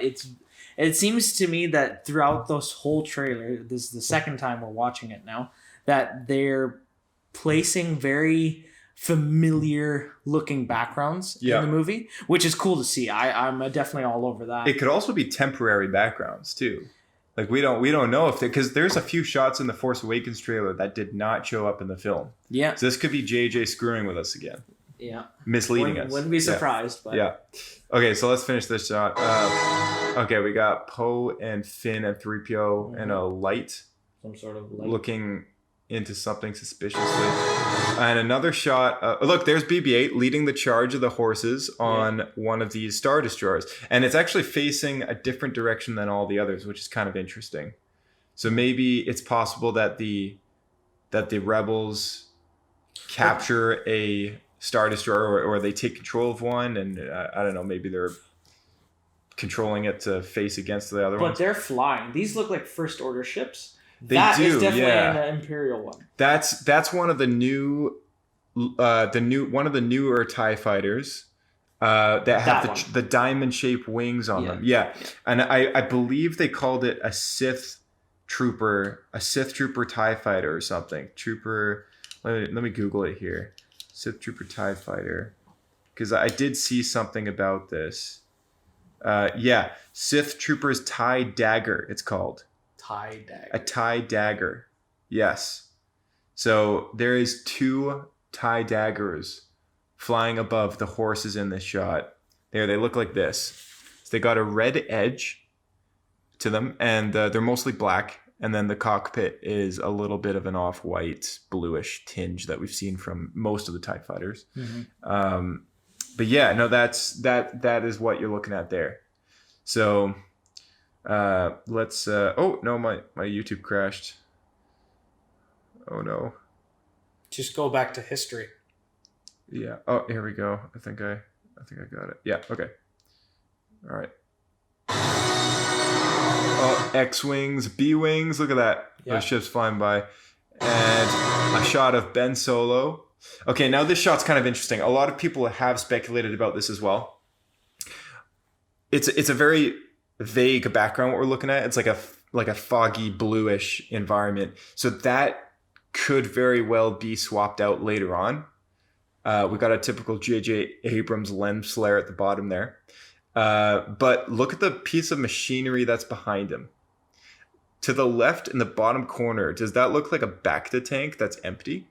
it seems to me that throughout this whole trailer, this is the second time we're watching it now, that they're placing very familiar looking backgrounds in the movie, which is cool to see. I'm definitely all over that. It could also be temporary backgrounds too. Like we don't know if because there's a few shots in the Force Awakens trailer that did not show up in the film. Yeah. So this could be JJ screwing with us again. Yeah. Misleading us. Wouldn't be surprised. But. Yeah. Okay, so let's finish this shot. Okay, we got Poe and Finn and 3PO and a light. Some sort of light. Looking into something suspiciously. And another shot. Look, there's BB-8 leading the charge of the horses on one of these Star Destroyers. And it's actually facing a different direction than all the others, which is kind of interesting. So maybe it's possible that the rebels capture a Star Destroyer, or they take control of one, and I don't know, maybe they're controlling it to face against the other But ones. they're flying. These look like First Order ships. They That is do, definitely yeah. an Imperial one. That's one of the newer TIE fighters that have That the diamond shaped wings on them. Yeah. And I believe they called it a Sith Trooper TIE fighter or something. Let me Google it here. Sith Trooper TIE fighter, because I did see something about this. Sith Troopers TIE Dagger, it's called. TIE Dagger. A TIE Dagger. Yes. So there is 2 TIE Daggers flying above the horses in this shot. There, they look like this. So they got a red edge to them, and they're mostly black. And then the cockpit is a little bit of an off-white, bluish tinge that we've seen from most of the TIE fighters. Mm-hmm. But yeah, no, that is what you're looking at there. So let's oh no, my YouTube crashed. Oh no. Just go back to history. Yeah. Oh, here we go. I think I got it. Yeah, okay. All right. Oh, X-Wings, B-Wings, look at that. Yeah. Those ships flying by. And a shot of Ben Solo. Okay, now this shot's kind of interesting. A lot of people have speculated about this as well. It's a very vague background what we're looking at. It's like a foggy bluish environment. So that could very well be swapped out later on. We got a typical J.J. Abrams lens flare at the bottom there. But look at the piece of machinery that's behind him. To the left in the bottom corner, does that look like a Bacta tank that's empty?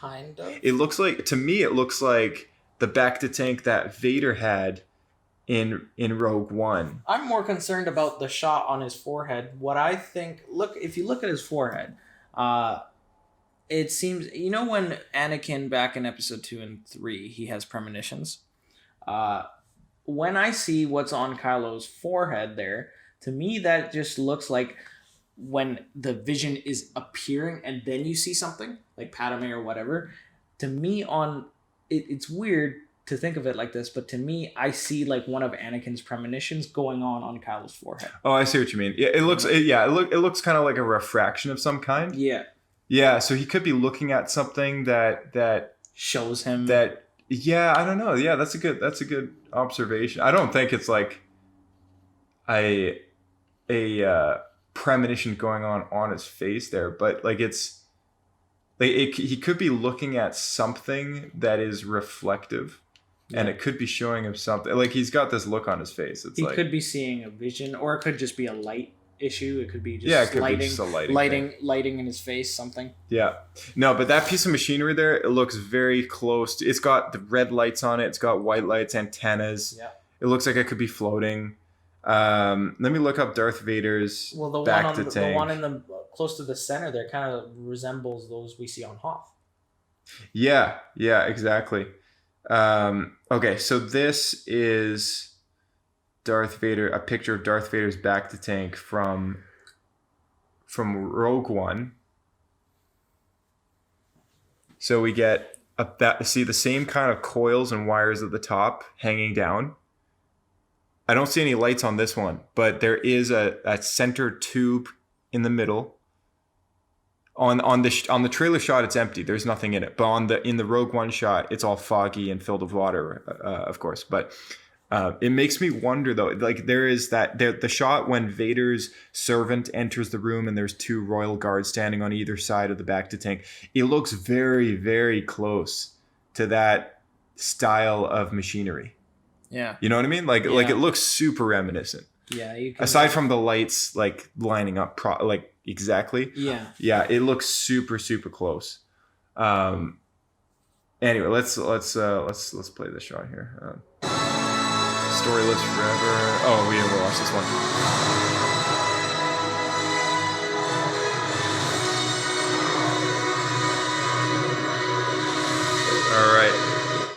Kind of. It looks like the Bacta tank that Vader had in Rogue One. I'm more concerned about the shot on his forehead. What I think, if you look at his forehead, it seems, when Anakin back in episode 2 and 3, he has premonitions. When I see what's on Kylo's forehead there, to me that just looks like when the vision is appearing and then you see something like Padme or whatever. To me, it's weird to think of it like this, but to me, I see like one of Anakin's premonitions going on Kylo's forehead. Oh, I see what you mean. Yeah, it looks kind of like a refraction of some kind. Yeah. Yeah, so he could be looking at something that shows him that. Yeah, I don't know. Yeah, that's a good observation. I don't think it's like a premonition going on his face there, but like it's like he could be looking at something that is reflective, and it could be showing him something. Like he's got this look on his face. He could be seeing a vision, or it could just be a light issue. It could be just it could lighting, be just a lighting in his face, something. Yeah. No, but that piece of machinery there, it looks very close. It's got the red lights on it. It's got white lights, antennas. Yeah. It looks like it could be floating. Let me look up Darth Vader's the one in the close to the center there kind of resembles those we see on Hoth. Yeah, exactly. Okay, so this is Darth Vader, a picture of Darth Vader's Bacta tank from Rogue One. So we get see the same kind of coils and wires at the top hanging down. I don't see any lights on this one, but there is a center tube in the middle. On the trailer shot, it's empty. There's nothing in it. But in the Rogue One shot, it's all foggy and filled with water, of course. But it makes me wonder though. Like the shot when Vader's servant enters the room and there's 2 royal guards standing on either side of the Bacta tank. It looks very, very close to that style of machinery. Yeah. You know what I mean? Like it looks super reminiscent. Yeah. Aside from the lights like lining up exactly. Yeah. Yeah, it looks super, super close. Anyway, let's play this shot here. Story lives forever. Oh, we didn't watch this one. All right.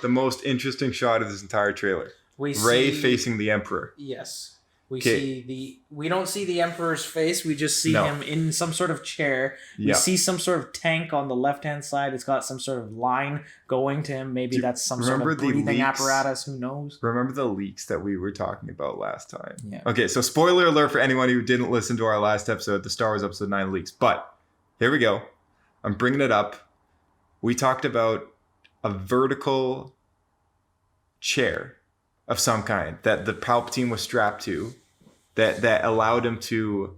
The most interesting shot of this entire trailer. Rey facing the Emperor. Yes. We don't see the Emperor's face. We just see him in some sort of chair. We see some sort of tank on the left-hand side. It's got some sort of line going to him. Maybe that's some sort of breathing apparatus. Who knows? Remember the leaks that we were talking about last time? Yeah. Okay, so spoiler alert for anyone who didn't listen to our last episode, the Star Wars Episode 9 leaks. But here we go. I'm bringing it up. We talked about a vertical chair of some kind that the Palpatine was strapped to that allowed him to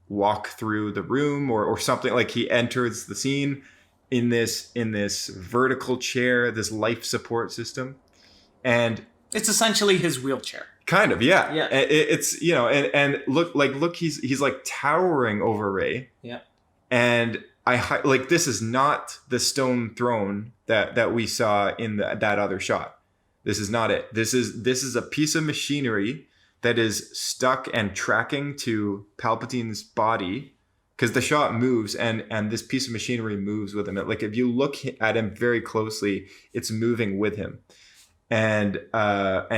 walk through the room or something. Like he enters the scene in this vertical chair, this life support system. And it's essentially his wheelchair. Kind of, yeah. Yeah. It's, you know, and look, he's like towering over Rey. Yeah. And this is not the stone throne that we saw in that other shot. This is not it. This is a piece of machinery that is stuck and tracking to Palpatine's body, because the shot moves and this piece of machinery moves with him. Like if you look at him very closely, it's moving with him, and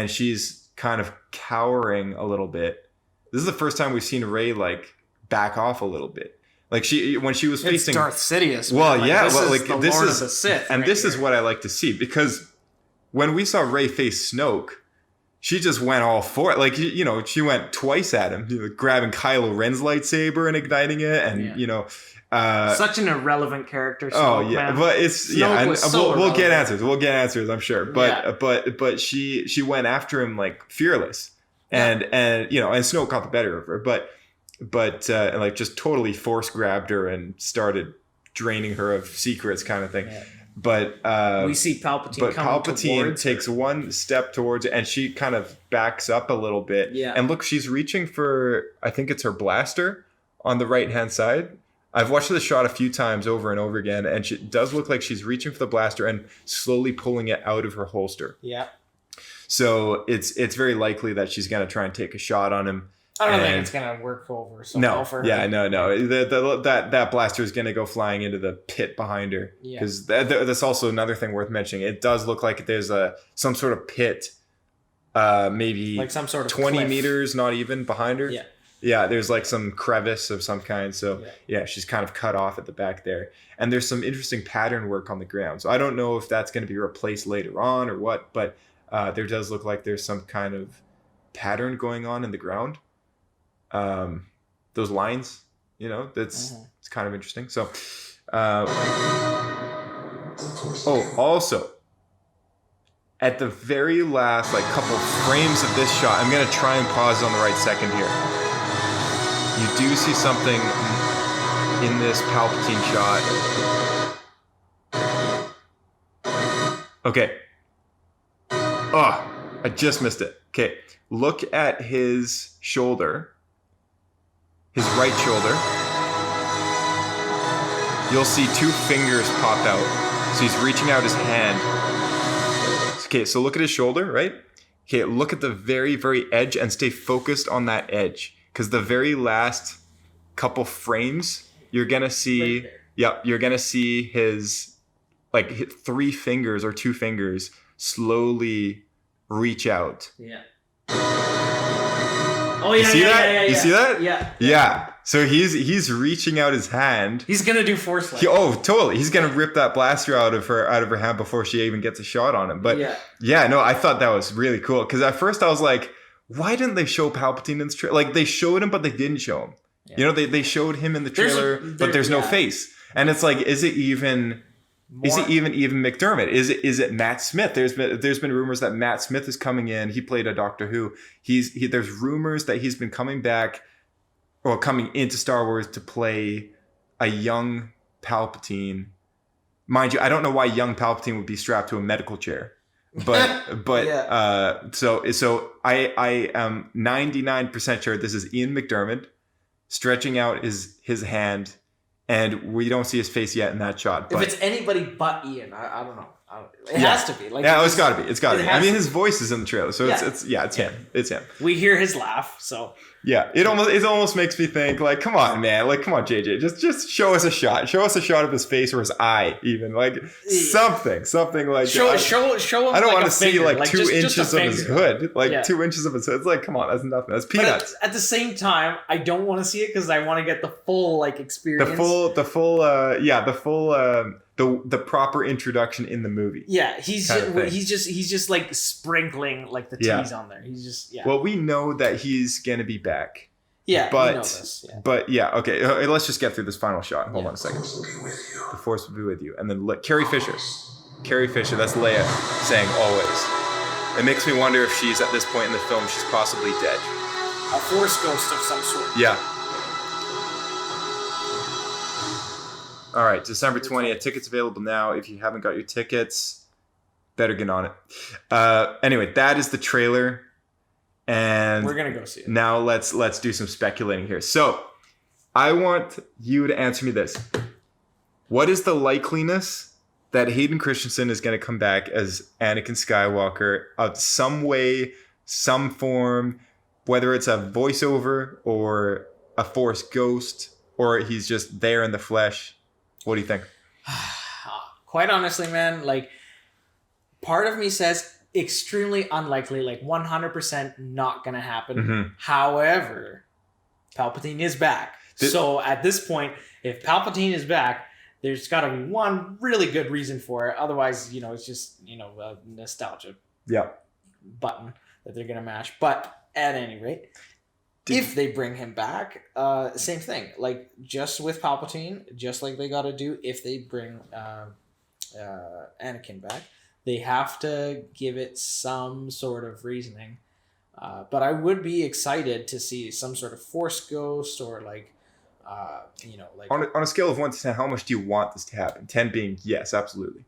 she's kind of cowering a little bit. This is the first time we've seen Rey like back off a little bit. Like when she was facing Darth Sidious. Well, like, yeah, this well, is like the this Lord is of the Sith, and right this here. is what I like to see, because when we saw Rey face Snoke, she just went all for it. Like, you know, she went twice at him, you know, grabbing Kylo Ren's lightsaber and igniting it, and you know, such an irrelevant character. Snoke, man. But it's Snoke and so we'll get answers. We'll get answers, I'm sure. But she went after him like fearless, and you know, and Snoke got the better of her, but like just totally force grabbed her and started draining her of secrets, kind of thing. Yeah. But we see Palpatine. But Palpatine takes one step towards it, and she kind of backs up a little bit. Yeah. And look, she's reaching for, I think it's her blaster on the right hand side. I've watched the shot a few times over and over again, and she does look like she's reaching for the blaster and slowly pulling it out of her holster. Yeah. So it's very likely that she's gonna try and take a shot on him. I don't think it's gonna work over so well for her. Yeah, no. That blaster is gonna go flying into the pit behind her. Because that's also another thing worth mentioning. It does look like there's some sort of pit, maybe like some sort of 20 cliff. meters, not even behind her. Yeah. Yeah, there's like some crevice of some kind. So yeah, she's kind of cut off at the back there. And there's some interesting pattern work on the ground. So I don't know if that's going to be replaced later on or what, but there does look like there's some kind of pattern going on in the ground. Those lines, you know, it's kind of interesting. So, also at the very last, like couple frames of this shot, I'm going to try and pause on the right second here. You do see something in this Palpatine shot. Okay. Oh, I just missed it. Okay. Look at his shoulder. His right shoulder. You'll see two fingers pop out. So he's reaching out his hand. Okay, so look at his shoulder, right? Okay, look at the very, very edge and stay focused on that edge. Because the very last couple frames, you're going to see... you're going to see his... like three fingers or two fingers slowly reach out. Yeah. Oh, you see that? You see that? Yeah. Yeah. So he's reaching out his hand. He's gonna do force light. Totally. He's gonna rip that blaster out of her hand before she even gets a shot on him. But no, I thought that was really cool, because at first I was like, why didn't they show Palpatine in this trailer? Like, they showed him, but they didn't show him. Yeah. You know, they showed him in the trailer, but there's no face. And it's like, is it even McDermott? Is it Matt Smith? There's been rumors that Matt Smith is coming in. He played a Doctor Who. There's rumors that he's been coming back or coming into Star Wars to play a young Palpatine. Mind you, I don't know why young Palpatine would be strapped to a medical chair. But so I am 99% sure this is Ian McDermott stretching out his hand. And we don't see his face yet in that shot. But if it's anybody but Ian, I don't know. It has to be. Like, Yeah, it's got to be. It's got to it be. I has mean, to his voice is in the trailer, so Yeah. it's him. It's him. we hear his laugh, so Yeah, it almost makes me think like, come on, man, like, come on, JJ, just show us a shot of his face or his eye, even like something like show I- him. I don't like want a to see finger, like 2 just a inches of his finger. hood, like Yeah. 2 inches of his hood. It's like, come on, that's nothing. That's But peanuts. at the same time, I don't want to see it because I want to get the full like experience. The proper introduction in the movie. Yeah, he's kind of thing. he's just like sprinkling like the Yeah. teas on there. He's just Well, we know that he's gonna be back. yeah. but we know this. Yeah. But yeah, okay. Let's just get through this final shot. Hold on a second. The Force will be with you, and then Carrie Fisher. Carrie Fisher. That's Leia saying always. It makes me wonder if she's at this point in the film, she's possibly dead. A force ghost of some sort. Yeah. All right, December 20th. Tickets available now. If you haven't got your tickets, better get on it. Anyway, that is the trailer, and We're gonna go see it. now let's do some speculating here. So, I want you to answer me this: what is the likeliness that Hayden Christensen is going to come back as Anakin Skywalker of some way, some form, whether it's a voiceover or a Force ghost, or he's just there in the flesh? What do you think? Quite honestly, man, like part of me says extremely unlikely, like 100% not gonna happen. Mhm. However, Palpatine is back. So at this point, if Palpatine is back, there's got to be one really good reason for it. Otherwise, it's just a nostalgia Yeah. button that they're gonna mash. But at any rate, if they bring him back, same thing. Like just with Palpatine, just like they got to do if they bring Anakin back, they have to give it some sort of reasoning. But I would be excited to see some sort of Force ghost or like On a scale of 1 to 10, how much do you want this to happen? 10 being yes, absolutely.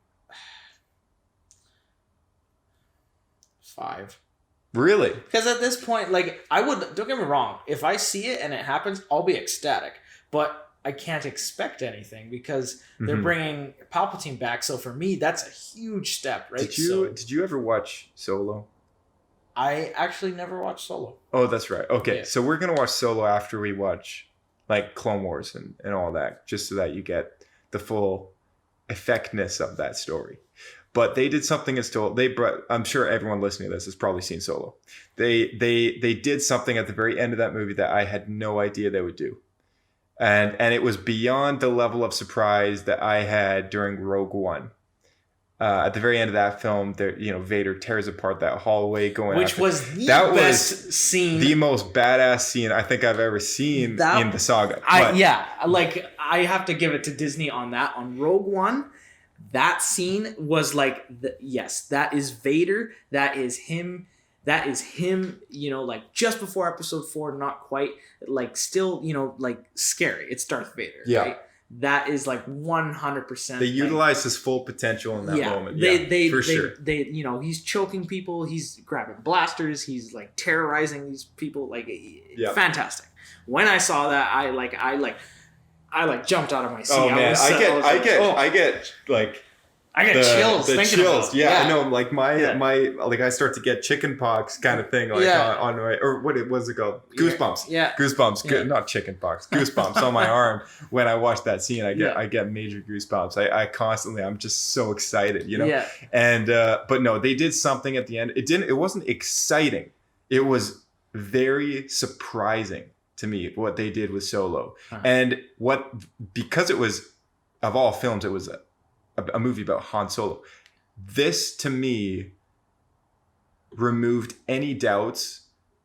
5. Really? Because at this point, like, don't get me wrong, if I see it and it happens, I'll be ecstatic. But I can't expect anything because they're bringing Palpatine back. So for me, that's a huge step, right? Did you ever watch Solo? I actually never watched Solo. Oh, that's right. Okay, Yeah. so we're going to watch Solo after we watch, like, Clone Wars and all that, just so that you get the full effectiveness of that story. But they did something in Solo. I'm sure everyone listening to this has probably seen Solo. They did something at the very end of that movie that I had no idea they would do. And it was beyond the level of surprise that I had during Rogue One. At the very end of that film, Vader tears apart that hallway going. Which was the that best was scene. the most badass scene I think I've ever seen in the saga. I have to give it to Disney on that. On Rogue One, that scene was like, yes, that is Vader. That is him. Like just before episode 4, not quite, like still, like scary. It's Darth Vader, Yeah. right? That is like 100%. They utilized his full potential in that moment. For sure. He's choking people. He's grabbing blasters. He's like terrorizing these people. Like, fantastic. When I saw that, I jumped out of my seat. Oh man, I get chills the thinking chills. about it. Yeah, I know. Like I start to get chicken pox kind of thing. Like on my, or what was it called? Goosebumps. Yeah. Goosebumps. Yeah. Not chicken pox. Goosebumps on my arm when I watch that scene. I get major goosebumps. I constantly. I'm just so excited. Yeah. And but no, they did something at the end. It wasn't exciting. It was very surprising to me what they did with Solo, and because it was, of all films, it was a movie about Han Solo. This, to me, removed any doubts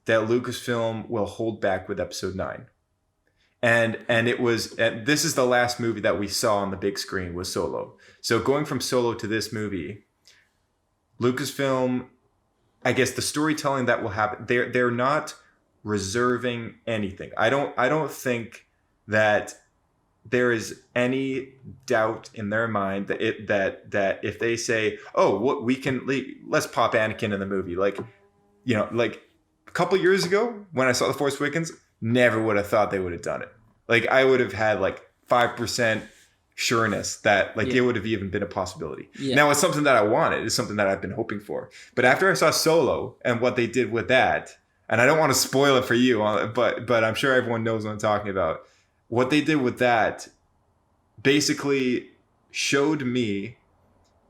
that Lucasfilm will hold back with Episode 9. And this is the last movie that we saw on the big screen was Solo. So going from Solo to this movie, Lucasfilm, I guess the storytelling that will happen, they're not reserving anything. I don't think that there is any doubt in their mind that if they say, oh, what let's pop Anakin in the movie, like a couple years ago when I saw The Force Awakens, never would have thought they would have done it. Like I would have had like 5% sureness that like Yeah. it would have even been a possibility. Yeah. Now it's something that I wanted. It's something that I've been hoping for. But after I saw Solo and what they did with that, and I don't want to spoil it for you, but I'm sure everyone knows what I'm talking about. What they did with that basically showed me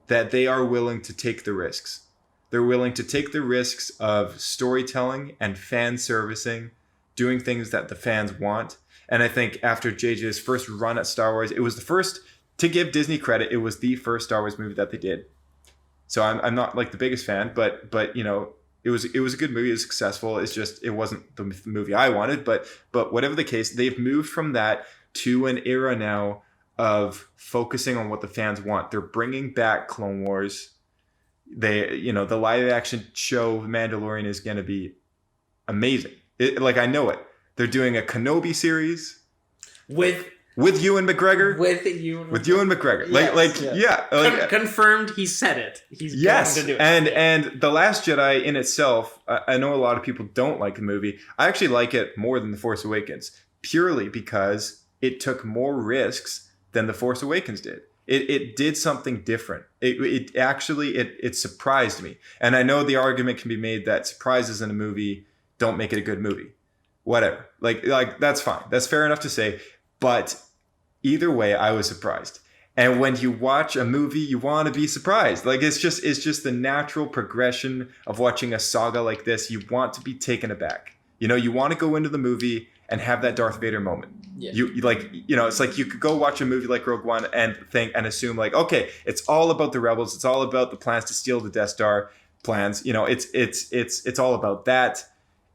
that they are willing to take the risks. They're willing to take the risks of storytelling and fan servicing, doing things that the fans want. And I think after JJ's first run at Star Wars, it was the first, to give Disney credit, it was the first Star Wars movie that they did. So I'm not like the biggest fan, but you know, it was a good movie. It was successful. It's just, it wasn't the movie I wanted, but whatever the case, they've moved from that to an era now of focusing on what the fans want. They're bringing back Clone Wars. They, you know, the live action show Mandalorian is going to be amazing. I know it. They're doing a Kenobi series with Ewan McGregor. With Ewan McGregor. Yes. Confirmed. He said it. He's going to do it. And The Last Jedi in itself, I know a lot of people don't like the movie. I actually like it more than The Force Awakens, purely because it took more risks than The Force Awakens did. It did something different. It actually surprised me. And I know the argument can be made that surprises in a movie don't make it a good movie. Whatever. Like that's fine. That's fair enough to say. But either way, I was surprised. And when you watch a movie, you want to be surprised. Like it's just the natural progression of watching a saga like this. You want to be taken aback. You know, you want to go into the movie and have that Darth Vader moment. Yeah. You like, you know, it's like you could go watch a movie like Rogue One and think and assume like, okay, it's all about the rebels. It's all about the plans to steal the Death Star plans. You know, it's all about that.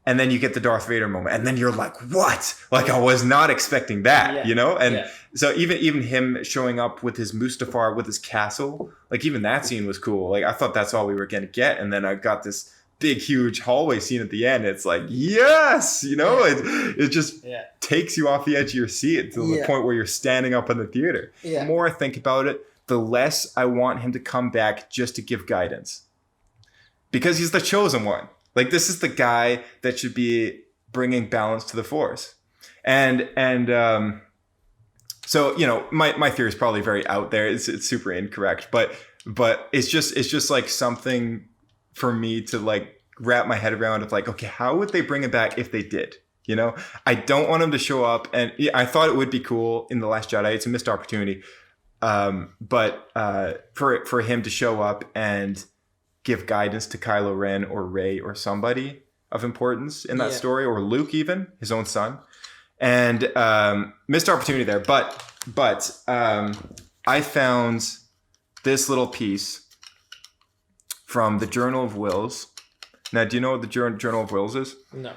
And then you get the Darth Vader moment, and then you're like, "What? Like I was not expecting that," you know. And so even him showing up with his Mustafar with his castle, like even that scene was cool. Like I thought that's all we were gonna get, and then I got this big, huge hallway scene at the end. It's like, yes, you know, it just takes you off the edge of your seat to the point where you're standing up in the theater. Yeah. The more I think about it, the less I want him to come back just to give guidance, because he's the chosen one. Like this is the guy that should be bringing balance to the Force, and so you know my theory is probably very out there. It's super incorrect, but it's just like something for me to like wrap my head around of like, okay, how would they bring it back if they did? You know, I don't want him to show up, and I thought it would be cool in The Last Jedi. It's a missed opportunity, but for him to show up and give guidance to Kylo Ren or Rey or somebody of importance in that story, or Luke even, his own son. And missed opportunity there. But I found this little piece from the Journal of Wills. Now, do you know what the Journal of Wills is? No.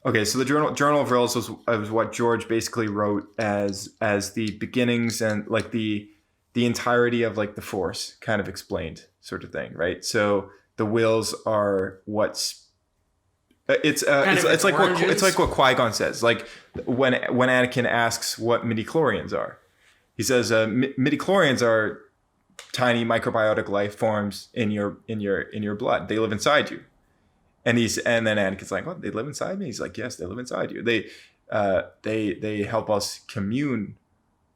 Okay, so the Journal of Wills was what George basically wrote as the beginnings and like the entirety of like the Force kind of explained sort of thing, right? So the wills are what's it's like what Qui-Gon says. Like when Anakin asks what midichlorians are, he says midichlorians are tiny microbiotic life forms in your blood. They live inside you. And then Anakin's like, "What? They live inside me?" He's like, "Yes, they live inside you. They help us commune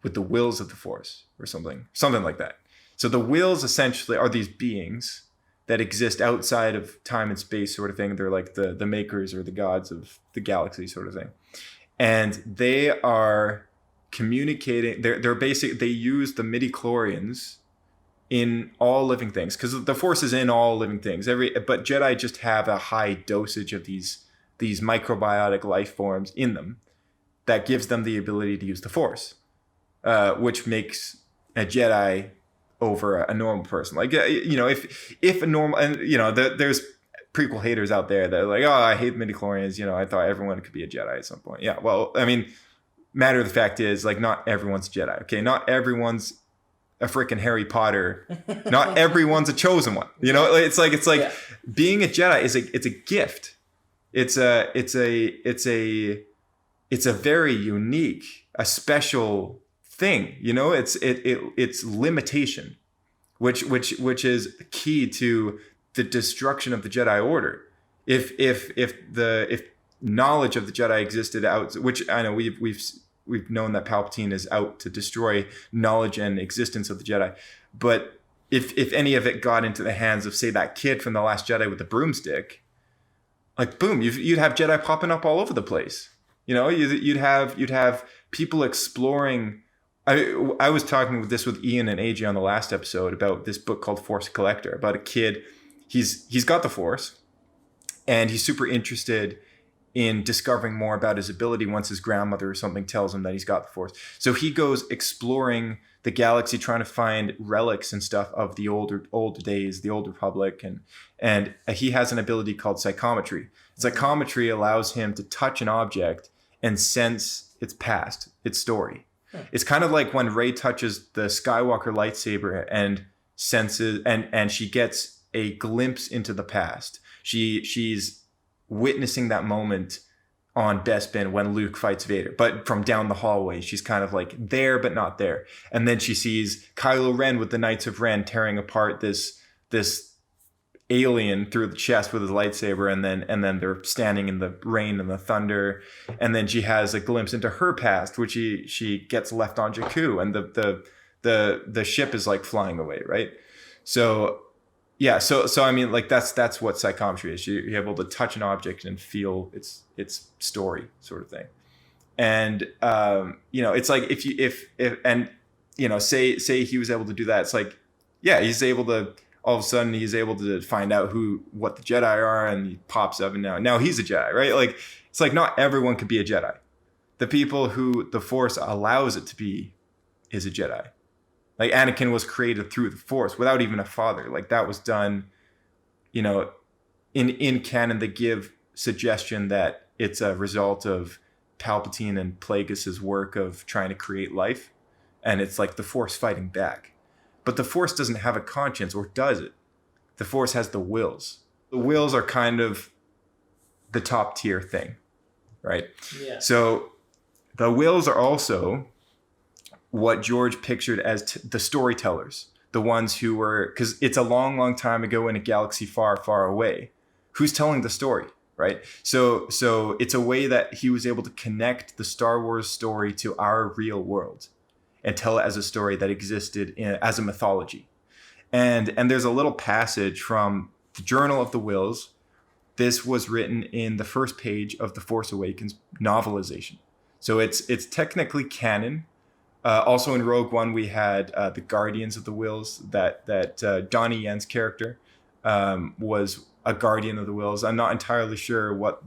with the wills of the Force," or something like that. So the wills essentially are these beings that exist outside of time and space, sort of thing. They're like the makers or the gods of the galaxy, sort of thing. And they are communicating. They're basic. They use the midichlorians in all living things, because the Force is in all living things. But Jedi just have a high dosage of these microbiotic life forms in them that gives them the ability to use the Force, which makes a Jedi over a normal person. Like, you know, if a normal, and you know, there's prequel haters out there that are like, "Oh, I hate midichlorians. You know, I thought everyone could be a Jedi at some point." Yeah, well, I mean, matter of the fact is, like, not everyone's Jedi. Okay, not everyone's a freaking Harry Potter. Not everyone's a chosen one. You know, it's like being a Jedi is it's a gift. It's a very unique, a special thing. You know, it's limitation, which is key to the destruction of the Jedi Order. If knowledge of the Jedi existed out, which I know we've we've known that Palpatine is out to destroy knowledge and existence of the Jedi. But if any of it got into the hands of, say, that kid from The Last Jedi with the broomstick, like boom, you'd have Jedi popping up all over the place. You know, you'd have people exploring. I was talking with Ian and AJ on the last episode about this book called Force Collector, about a kid. He's got the Force, and he's super interested in discovering more about his ability once his grandmother or something tells him that he's got the Force. So he goes exploring the galaxy, trying to find relics and stuff of the older days, the Old Republic, and he has an ability called psychometry. Psychometry allows him to touch an object and sense its past, its story. It's kind of like when Rey touches the Skywalker lightsaber and senses, and she gets a glimpse into the past. She's witnessing that moment on Bespin when Luke fights Vader, but from down the hallway. She's kind of like there but not there. And then she sees Kylo Ren with the Knights of Ren tearing apart this alien through the chest with his lightsaber, and then they're standing in the rain and the thunder. And then she has a glimpse into her past, which she gets left on Jakku, and the ship is like flying away, right? So yeah, so I mean, like that's what psychometry is. You're able to touch an object and feel its story, sort of thing. And it's like if say he was able to do that, it's like, yeah, he's able to, all of a sudden he's able to find out what the Jedi are, and he pops up, and now he's a Jedi, right? Like, it's like not everyone could be a Jedi. The people who the Force allows it to be is a Jedi. Like, Anakin was created through the Force without even a father. Like, that was done, in canon. They give suggestion that it's a result of Palpatine and Plagueis' work of trying to create life, and it's like the Force fighting back. But the Force doesn't have a conscience, or does it? The Force has the wills. The wills are kind of the top tier thing, right? Yeah. So the wills are also what George pictured as the storytellers, the ones who were, because it's a long, long time ago in a galaxy far, far away. Who's telling the story, right? So it's a way that he was able to connect the Star Wars story to our real world and tell it as a story that existed as a mythology. And there's a little passage from the Journal of the Wills. This was written in the first page of the Force Awakens novelization. So it's technically canon. Also in Rogue One, we had the Guardians of the Wills, that Donnie Yen's character was a Guardian of the Wills. I'm not entirely sure what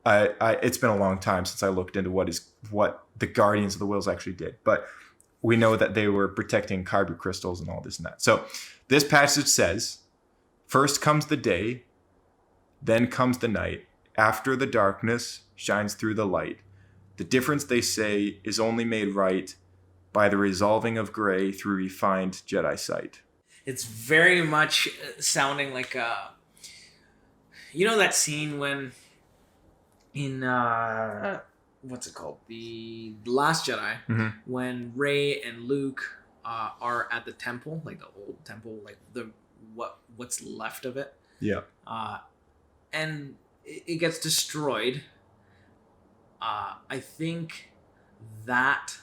it's been a long time since I looked into what the Guardians of the Wills actually did, but we know that they were protecting Kyber crystals and all this and that. So this passage says, "First comes the day, then comes the night. After the darkness shines through the light. The difference, they say, is only made right by the resolving of gray through refined Jedi sight." It's very much sounding like that scene when in what's it called, the Last Jedi, mm-hmm. when Rey and Luke are at the temple, like the old temple, like what's left of it, and it gets destroyed. I think that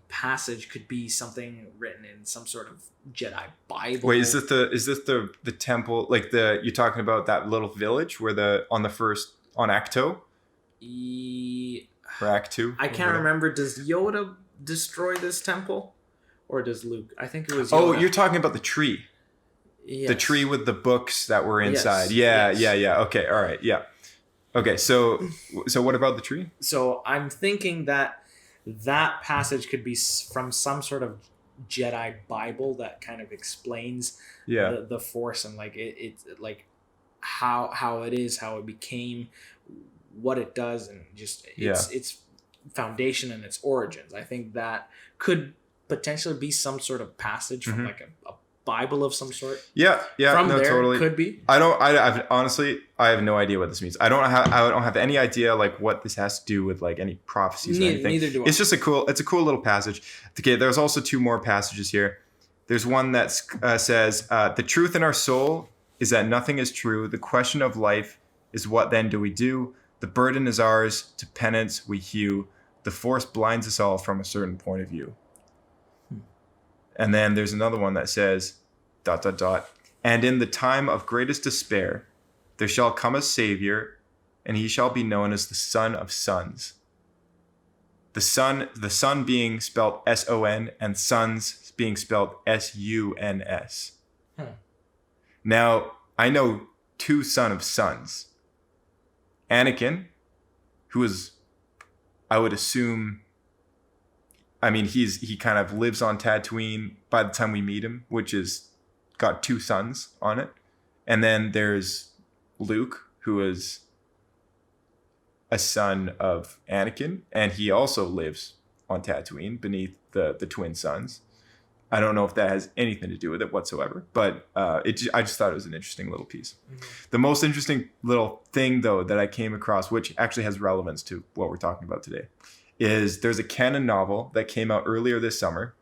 passage could be something written in some sort of Jedi Bible. Wait, is this the temple, like you're talking about that little village where on Acto? Or Act 2? I can't remember. Does Yoda destroy this temple, or does Luke? I think it was Yoda. Oh, you're talking about the tree. Yes. The tree with the books that were inside. Yes. Yeah. Okay, all right, yeah. Okay, so what about the tree? So I'm thinking that passage could be from some sort of Jedi Bible that kind of explains the Force, and like it's like how it is, how it became, what it does, and just its foundation and its origins. I think that could potentially be some sort of passage from like a Bible of some sort. Yeah, from no, there, totally. Could be. Honestly, I have no idea what this means. I don't have any idea like what this has to do with like any prophecies or anything. Neither do I. It's just a cool little passage. Okay, there's also 2 more passages here. There's one that says, "The truth in our soul is that nothing is true. The question of life is what then do we do? The burden is ours, to penance we hew. The Force blinds us all from a certain point of view. And then there's another one that says, ... And in the time of greatest despair, there shall come a Savior, and he shall be known as the Son of Sons. The Son being spelled S-O-N, and Sons being spelled S-U-N-S. Now, I know 2 Son of Sons. Anakin, who is, I would assume, I mean, he kind of lives on Tatooine by the time we meet him, which is got 2 sons on it. And then there's Luke, who is a son of Anakin, and he also lives on Tatooine beneath the twin sons. I don't know if that has anything to do with it whatsoever, but I just thought it was an interesting little piece. The most interesting little thing, though, that I came across, which actually has relevance to what we're talking about today, is there's a canon novel that came out earlier this summer,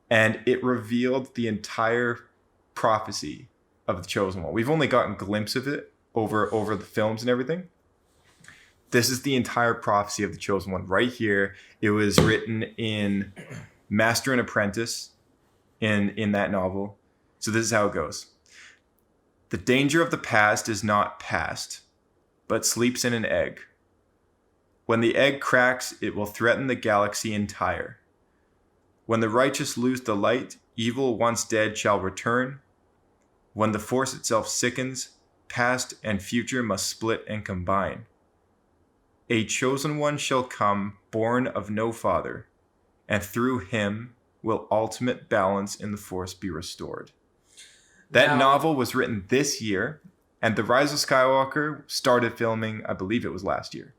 and it revealed the entire prophecy of the Chosen One. We've only gotten a glimpse of it over the films and everything. This is the entire prophecy of the Chosen One right here. It was written in Master and Apprentice in that novel. So this is how it goes. The danger of the past is not past, but sleeps in an egg. When the egg cracks, it will threaten the galaxy entire. When the righteous lose the light, evil once dead shall return. When the Force itself sickens, past and future must split and combine. A chosen one shall come, born of no father, and through him will ultimate balance in the Force be restored. That novel was written this year, and The Rise of Skywalker started filming, I believe it was last year.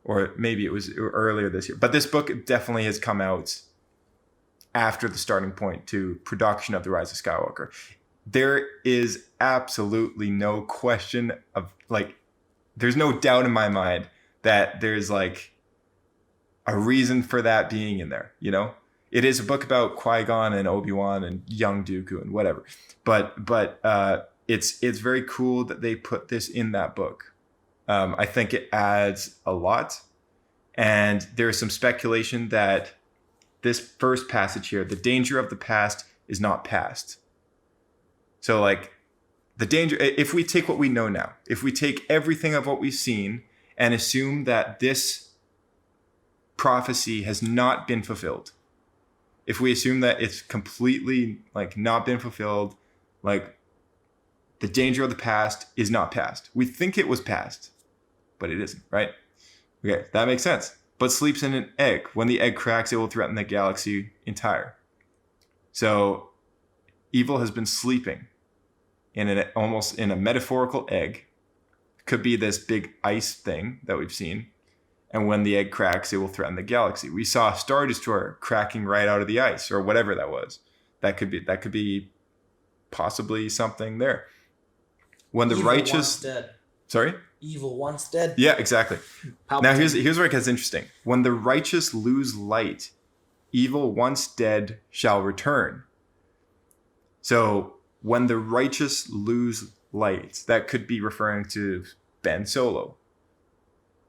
Or maybe it was earlier this year. But this book definitely has come out after the starting point to production of The Rise of Skywalker. There is absolutely no question of, like, there's no doubt in my mind that there's, like, a reason for that being in there, you know? It is a book about Qui-Gon and Obi-Wan and young Dooku and whatever. But it's very cool that they put this in that book. I think it adds a lot. And there's some speculation that this first passage here, the danger of the past is not past. So, like, the danger, if we take what we know now, if we take everything of what we've seen and assume that this prophecy has not been fulfilled, if we assume that it's completely, like, not been fulfilled, like, the danger of the past is not past. We think it was past, but it isn't, right? Okay, that makes sense. But sleeps in an egg. When the egg cracks, it will threaten the galaxy entire. So evil has been sleeping almost in a metaphorical egg. Could be this big ice thing that we've seen. And when the egg cracks, it will threaten the galaxy. We saw a Star Destroyer cracking right out of the ice, or whatever that was. That could be possibly something there. When the Evil righteous, once dead. Sorry? Evil once dead. Yeah, exactly. Palpatine. Now here's where it gets interesting. When the righteous lose light, evil once dead shall return. So when the righteous lose light, that could be referring to Ben Solo.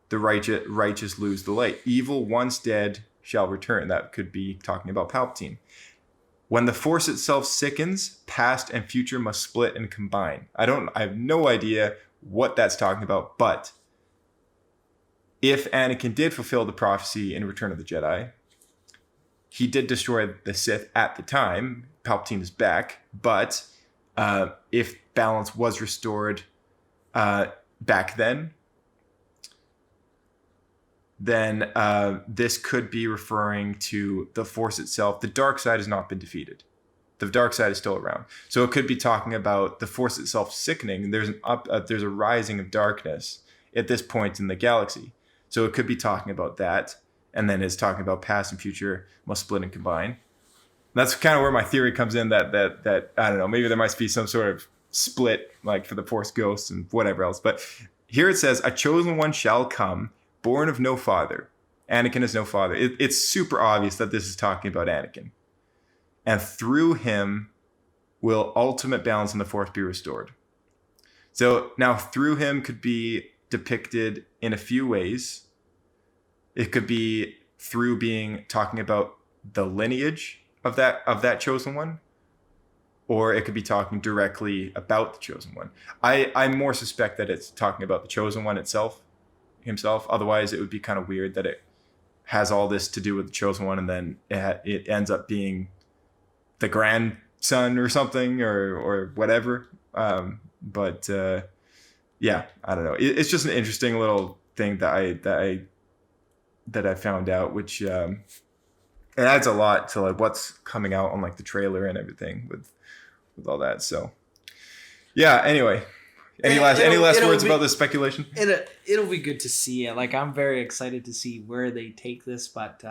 The righteous lose the light. Evil once dead shall return. That could be talking about Palpatine. When the Force itself sickens, past and future must split and combine. I have no idea what that's talking about, but if Anakin did fulfill the prophecy in Return of the Jedi, he did destroy the Sith at the time. Palpatine is back, but if balance was restored back then this could be referring to the Force itself. The dark side has not been defeated. The dark side is still around. So it could be talking about the Force itself sickening. There's a rising of darkness at this point in the galaxy. So it could be talking about that. And then it's talking about past and future must split and combine. That's kind of where my theory comes in that I don't know, maybe there might be some sort of split, like for the Force ghosts and whatever else. But here it says, a chosen one shall come, born of no father. Anakin has no father. It's super obvious that this is talking about Anakin. And through him will ultimate balance in the Force be restored. So now through him could be depicted in a few ways. It could be through talking about the lineage of that chosen one, or it could be talking directly about the chosen one. I more suspect that it's talking about the chosen one himself. Otherwise, it would be kind of weird that it has all this to do with the chosen one, and then it ends up being the grandson or something or whatever. But yeah, I don't know. It's just an interesting little thing that I found out, which it adds a lot to like what's coming out on like the trailer and everything with all that. So yeah. Anyway, any last words about this speculation? It'll be good to see it. Like, I'm very excited to see where they take this, but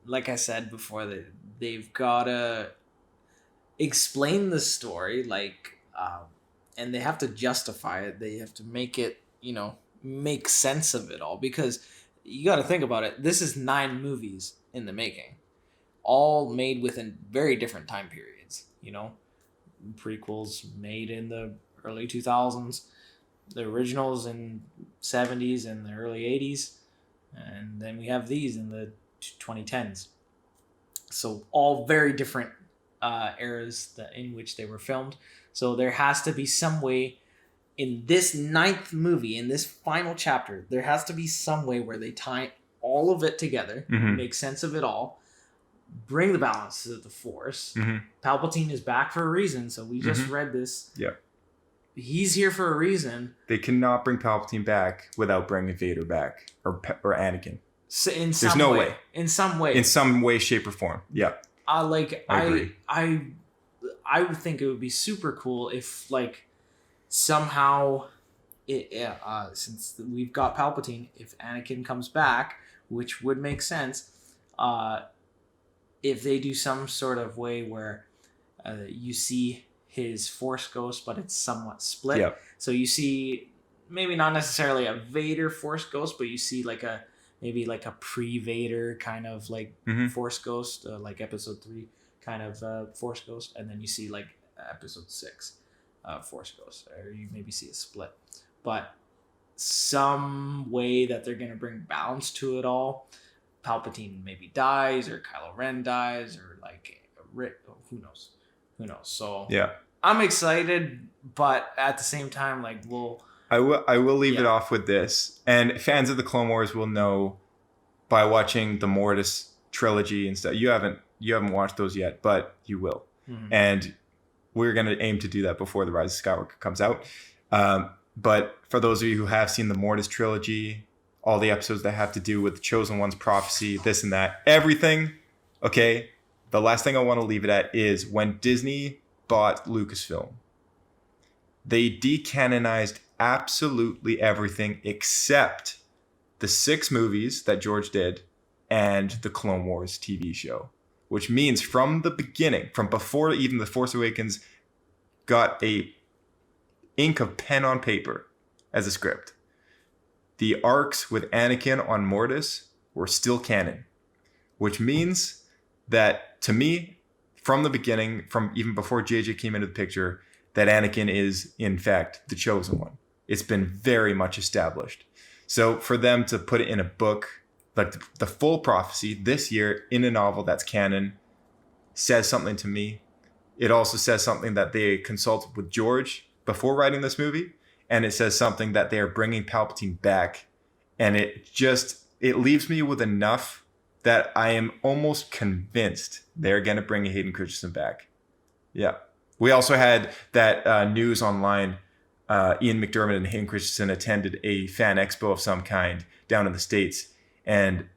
like I said before, they've gotta explain the story, like, and they have to justify it. They have to make it, make sense of it all, because you got to think about it. This is 9 movies in the making, all made within very different time periods. Prequels made in the early 2000s, the originals in 70s and the early 80s, and then we have these in the 2010s. So all very different eras in which they were filmed. So there has to be some way in this 9th movie, in this final chapter, there has to be some way where they tie all of it together, make sense of it all, bring the balance to the Force. Palpatine is back for a reason, so we just read this. Yeah. He's here for a reason. They cannot bring Palpatine back without bringing Vader back or Anakin. So There's no way. In some way. In some way, shape, or form. Yeah. I agree. I would think it would be super cool if, like, somehow, since we've got Palpatine, if Anakin comes back, which would make sense, if they do some sort of way where you see his Force ghost, but it's somewhat split. Yep. So you see maybe not necessarily a Vader Force ghost, but you see maybe a pre-Vader kind of like Force ghost, like Episode 3 kind of Force ghost, and then you see like Episode 6 Force ghost, or you maybe see a split. But some way that they're going to bring balance to it all. Palpatine maybe dies, or Kylo Ren dies, or like who knows. So yeah, I'm excited, but at the same time, like I will leave it off with this, and fans of the Clone Wars will know by watching the Mortis trilogy and stuff. You haven't watched those yet, but you will, and we're gonna aim to do that before the Rise of Skywalker comes out. But for those of you who have seen the Mortis trilogy, all the episodes that have to do with the Chosen One's prophecy, this and that, everything. Okay, the last thing I want to leave it at is when Disney bought Lucasfilm, they decanonized absolutely everything except the 6 movies that George did and the Clone Wars TV show, which means from the beginning, from before even The Force Awakens got a ink of pen on paper as a script, the arcs with Anakin on Mortis were still canon, which means that, to me, from the beginning, from even before JJ came into the picture, that Anakin is, in fact, the Chosen One. It's been very much established. So for them to put it in a book, like the full prophecy this year in a novel that's canon, says something to me. It also says something that they consulted with George before writing this movie. And it says something that they are bringing Palpatine back. And it leaves me with enough that I am almost convinced they're going to bring Hayden Christensen back. Yeah. We also had that news online. Ian McDiarmid and Hayden Christensen attended a fan expo of some kind down in the States. And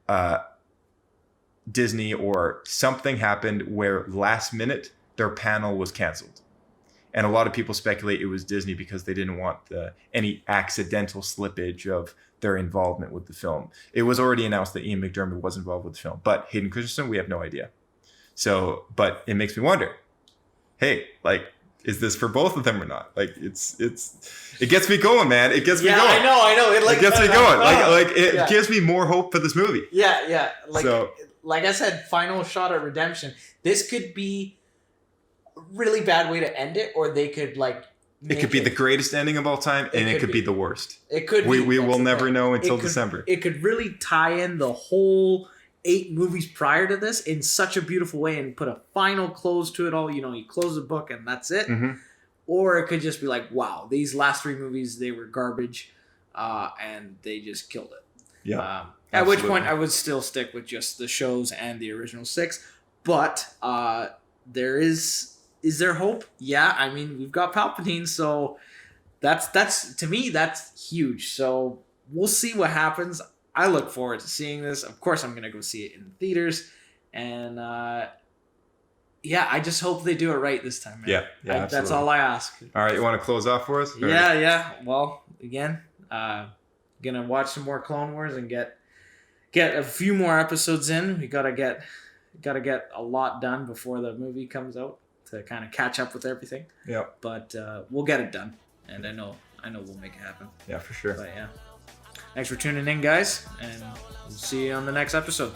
Disney or something happened where last minute their panel was canceled. And a lot of people speculate it was Disney because they didn't want any accidental slippage of their involvement with the film. It was already announced that Ian McDiarmid was involved with the film, but Hayden Christensen, we have no idea. So, but it makes me wonder, hey, like, is this for both of them or not? Like, it gets me going, man. It gets me going. I know. It gets me going. It gives me more hope for this movie. Yeah. Like I said, final shot at redemption. This could be a really bad way to end it, or they could like It could be the greatest ending of all time, and it could be the worst. It could. We be. will never know until It could- December. It could really tie in the whole 8 movies prior to this in such a beautiful way and put a final close to it all. You know, you close the book and that's it. Mhm. Or it could just be like, wow, these last 3 movies, they were garbage, and they just killed it. Yeah. At which absolutely. point I would still stick with just the shows and the original 6. But there is there hope? Yeah, I mean, we've got Palpatine, so that's to me, that's huge. So we'll see what happens. I look forward to seeing this. Of course, I'm going to go see it in the theaters. And yeah, I just hope they do it right this time, man. Yeah, That's absolutely. all I ask. All right, you want to close off for us? Or- Yeah. Well, again, gonna watch some more Clone Wars and get a few more episodes in. We gotta get a lot done before the movie comes out to kind of catch up with everything. Yeah. But we'll get it done, and I know we'll make it happen. Yeah, for sure. But yeah, thanks for tuning in, guys, and we'll see you on the next episode.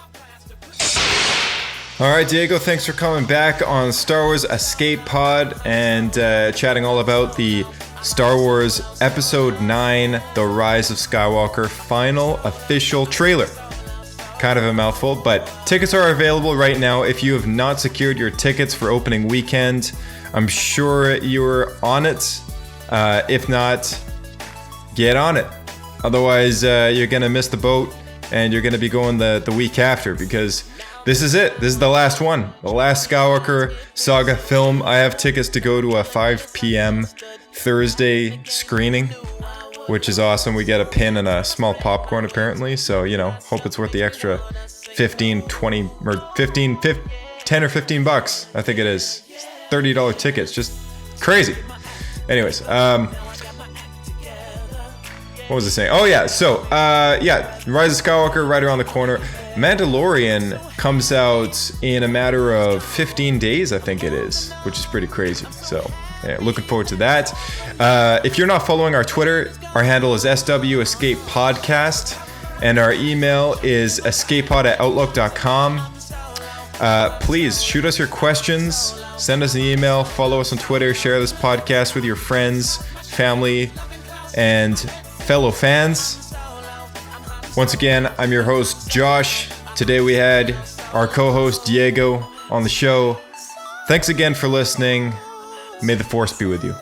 All right, Diego, thanks for coming back on Star Wars Escape Pod and chatting all about the Star Wars Episode 9, The Rise of Skywalker final official trailer. Kind of a mouthful, but tickets are available right now. If you have not secured your tickets for opening weekend, I'm sure you're on it. If not, get on it. Otherwise, you're going to miss the boat and you're going to be going the week after because this is it. This is the last one. The last Skywalker Saga film. I have tickets to go to a 5 p.m. Thursday screening, which is awesome. We get a pin and a small popcorn apparently. So, hope it's worth the extra 15, 20, or 15, 10 or 15 bucks. I think it is. $30 tickets. Just crazy. Anyways, what was I saying? Oh yeah, so Rise of Skywalker right around the corner. Mandalorian comes out in a matter of 15 days, I think it is, which is pretty crazy. So yeah, looking forward to that. If you're not following our Twitter, our handle is SW Escape Podcast, and our email is escapepod@outlook.com. Please shoot us your questions, send us an email, follow us on Twitter, share this podcast with your friends, family, and fellow fans. Once again, I'm your host, Josh. Today we had our co-host, Diego, on the show. Thanks again for listening. May the Force be with you.